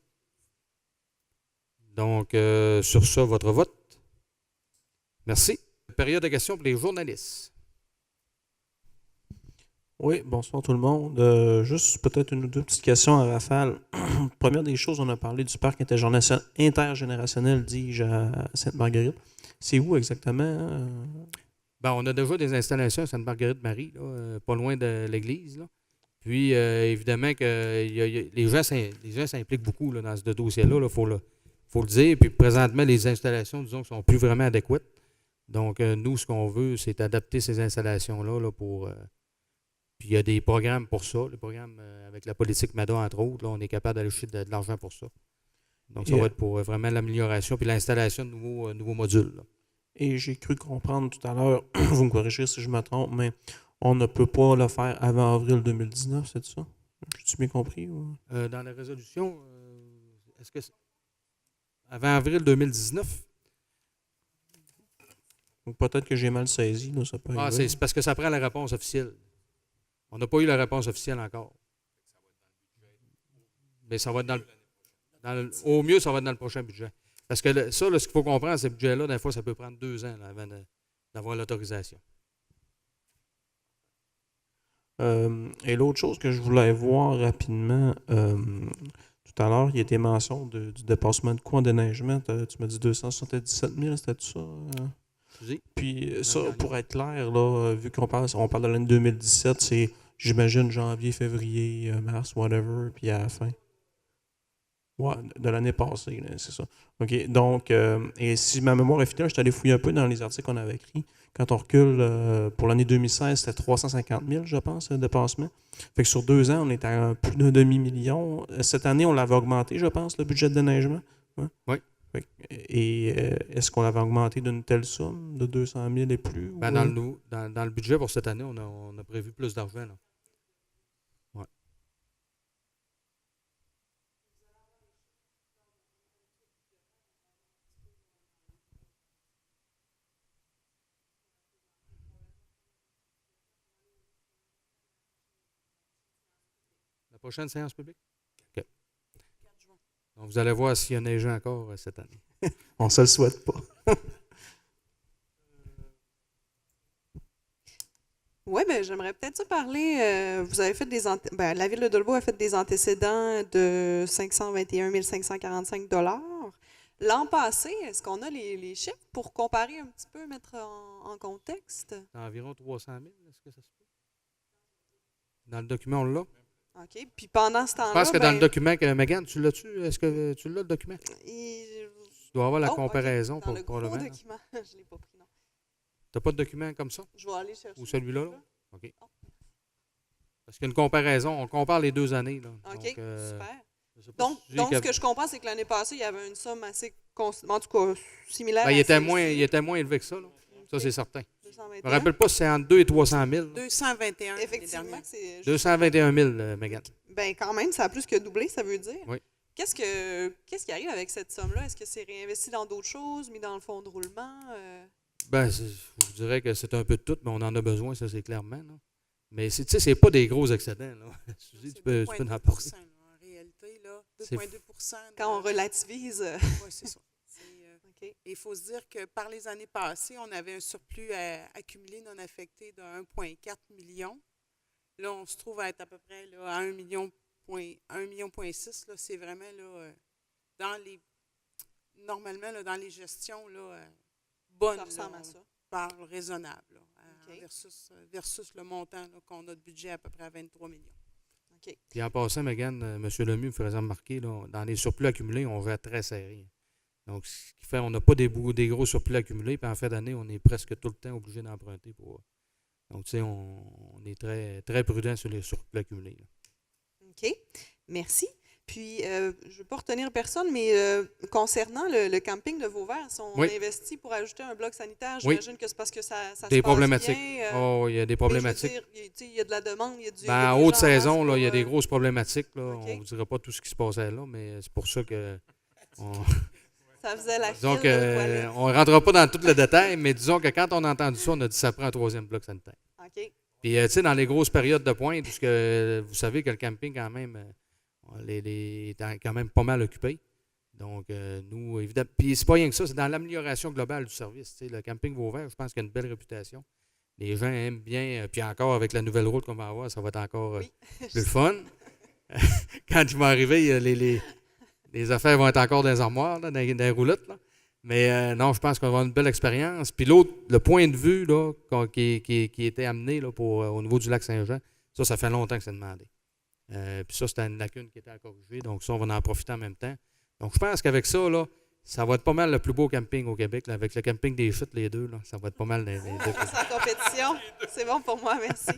Donc, sur ça, votre vote. Merci. Période de questions pour les journalistes. Oui, bonsoir tout le monde. Juste peut-être une ou deux petites questions à rafale. Première des choses, on a parlé du parc intergénérationnel, dis-je, à Sainte-Marguerite. C'est où exactement? Ben, on a déjà des installations à Sainte-Marguerite-Marie, pas loin de l'église. Là. Puis, évidemment, que les gens s'impliquent beaucoup là, dans ce dossier-là. Il faut le dire. Puis, présentement, les installations, disons, ne sont plus vraiment adéquates. Donc, nous, ce qu'on veut, c'est adapter ces installations-là là, pour... Puis il y a des programmes pour ça, les programmes avec la politique MADA, entre autres. Là, on est capable d'aller chercher de l'argent pour ça. Donc, ça va être pour vraiment l'amélioration puis l'installation de nouveaux modules. Là. Et j'ai cru comprendre tout à l'heure, vous me corrigerez si je me trompe, mais on ne peut pas le faire avant avril 2019, c'est ça? J'ai-tu bien compris? Ou? Dans la résolution, est-ce que c'est avant avril 2019? Donc, peut-être que j'ai mal saisi. Là, ça peut arriver. C'est parce que ça prend la réponse officielle. On n'a pas eu la réponse officielle encore. Mais ça va être au mieux, ça va être dans le prochain budget. Parce que ce qu'il faut comprendre, ce budget-là, des fois, ça peut prendre 2 ans là, avant d'avoir l'autorisation. Et l'autre chose que je voulais voir rapidement, tout à l'heure, il y a été mention du dépassement de coût en déneigement. Tu m'as dit 277 000, c'était tout ça? Puis ça, pour être clair, là, vu qu'on parle de l'année 2017, c'est, j'imagine, janvier, février, mars, whatever, puis à la fin. Ouais, de l'année passée, là, c'est ça. OK, donc, et si ma mémoire est fidèle, je suis allé fouiller un peu dans les articles qu'on avait écrits. Quand on recule, pour l'année 2016, c'était 350 000, je pense, le dépassement. Fait que sur 2 ans, on est à plus d'un demi-million. Cette année, on l'avait augmenté, je pense, le budget de déneigement. Ouais. Oui. Et est-ce qu'on l'avait augmenté d'une telle somme, de 200 000 et plus? Ben, dans le budget pour cette année, on a prévu plus d'argent. Ouais. La prochaine séance publique? OK. Donc, vous allez voir s'il y a neigé encore cette année. On ne se le souhaite pas. Oui, bien, j'aimerais peut-être ça parler. Vous avez fait la Ville de Dolbeau a fait des antécédents de 521 545 $. L'an passé, est-ce qu'on a les chiffres pour comparer un petit peu, mettre en contexte? C'est environ 300 000, est-ce que ça se peut? Dans le document, on l'a? OK. Puis pendant ce temps-là. Je pense que dans le document, Megan, tu l'as-tu? Est-ce que tu l'as, le document? Tu dois avoir la comparaison okay. Dans le gros probablement. document, je ne l'ai pas pris, non. Tu n'as pas de document comme ça? Je vais aller chercher. Ou celui-là? Là? OK. Parce qu'il y a une comparaison. On compare les 2 années. Là. OK, super. Donc, ce que je comprends, c'est que l'année passée, il y avait une somme assez en tout cas similaire. Ben, il était moins élevé que ça. Là. Okay. Ça, c'est certain. 221. Je ne me rappelle pas si c'est entre 2 et 300 000. 221. Effectivement, c'est 221 000, Megan. Ben quand même, ça a plus que doublé, ça veut dire. Oui. Qu'est-ce qui arrive avec cette somme-là? Est-ce que c'est réinvesti dans d'autres choses, mis dans le fonds de roulement? Ben, je vous dirais que c'est un peu de tout, mais on en a besoin, ça, c'est clairement. Là. Mais c'est pas des gros excédents. Là. Suzy, tu peux en parler. En réalité, là, 2,2 Quand on relativise. Oui, c'est ça. Et il faut se dire que par les années passées, on avait un surplus accumulé non affecté de 1,4 million. Là, on se trouve à être à peu près là, à 1,3 1,6 million, là, c'est vraiment là, normalement là, dans les gestions là, bonnes. Ça ressemble là, à ça. on parle raisonnable là, OK. versus le montant là, qu'on a de budget à peu près à 23 millions. OK. Puis en passant, Megan, M. Lemieux me faisait remarquer, là, dans les surplus accumulés, on va très serré. Donc, ce qui fait qu'on n'a pas des gros surplus accumulés, puis en fin d'année, on est presque tout le temps obligé d'emprunter pour. Donc, tu sais, on est très, très prudent sur les surplus accumulés. Là. OK. Merci. Puis, je ne veux pas retenir personne, mais concernant le camping de Vauvert, si on Oui. investit pour ajouter un bloc sanitaire, Oui. j'imagine que c'est parce que ça se Des passe problématiques. bien. Oh, il y a des problématiques. Il y a de la demande, il y a du. il y Ben, a en des haute gens en masse saison, là, il y a pour, des grosses problématiques. Là. OK. On ne vous dira pas tout ce qui se passait là, mais c'est pour ça que. Ça faisait la Disons file, là, voilà. qu'on ne rentrera pas dans tout le détail, mais disons que quand on a entendu ça, on a dit que ça prend un troisième bloc sanitaire. OK. Puis, tu sais, dans les grosses périodes de pointe, puisque vous savez que le camping, quand même, est quand même pas mal occupé. Donc, nous, évidemment. Puis, c'est pas rien que ça, c'est dans l'amélioration globale du service. Tu sais, le camping Vauvert, je pense qu'il a une belle réputation. Les gens aiment bien. Puis, encore avec la nouvelle route qu'on va avoir, ça va être encore Oui. plus le fun. Quand ils vont arriver, les affaires vont être encore dans les armoires, là, dans les roulottes. Là. Mais non, je pense qu'on va avoir une belle expérience. Puis l'autre, le point de vue là, qui était amené là, au niveau du lac Saint-Jean, ça fait longtemps que c'est demandé. Puis ça, c'était une lacune qui était à corriger. Donc ça, on va en profiter en même temps. Donc je pense qu'avec ça, là, ça va être pas mal le plus beau camping au Québec. Là, avec le camping des chutes, les deux, là, ça va être pas mal les deux. C'est en compétition. C'est bon pour moi, merci.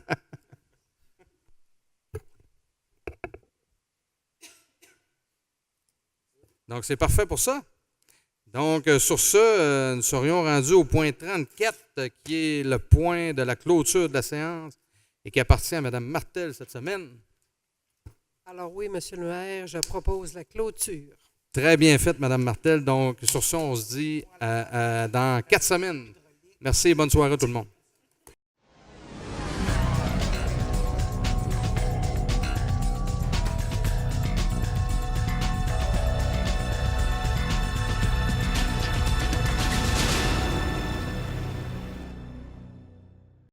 Donc, c'est parfait pour ça. Donc, sur ce, nous serions rendus au point 34, qui est le point de la clôture de la séance et qui appartient à Mme Martel cette semaine. Alors oui, Monsieur le maire, je propose la clôture. Très bien fait, Mme Martel. Donc, sur ça, on se dit dans 4 semaines. Merci et bonne soirée à tout le monde.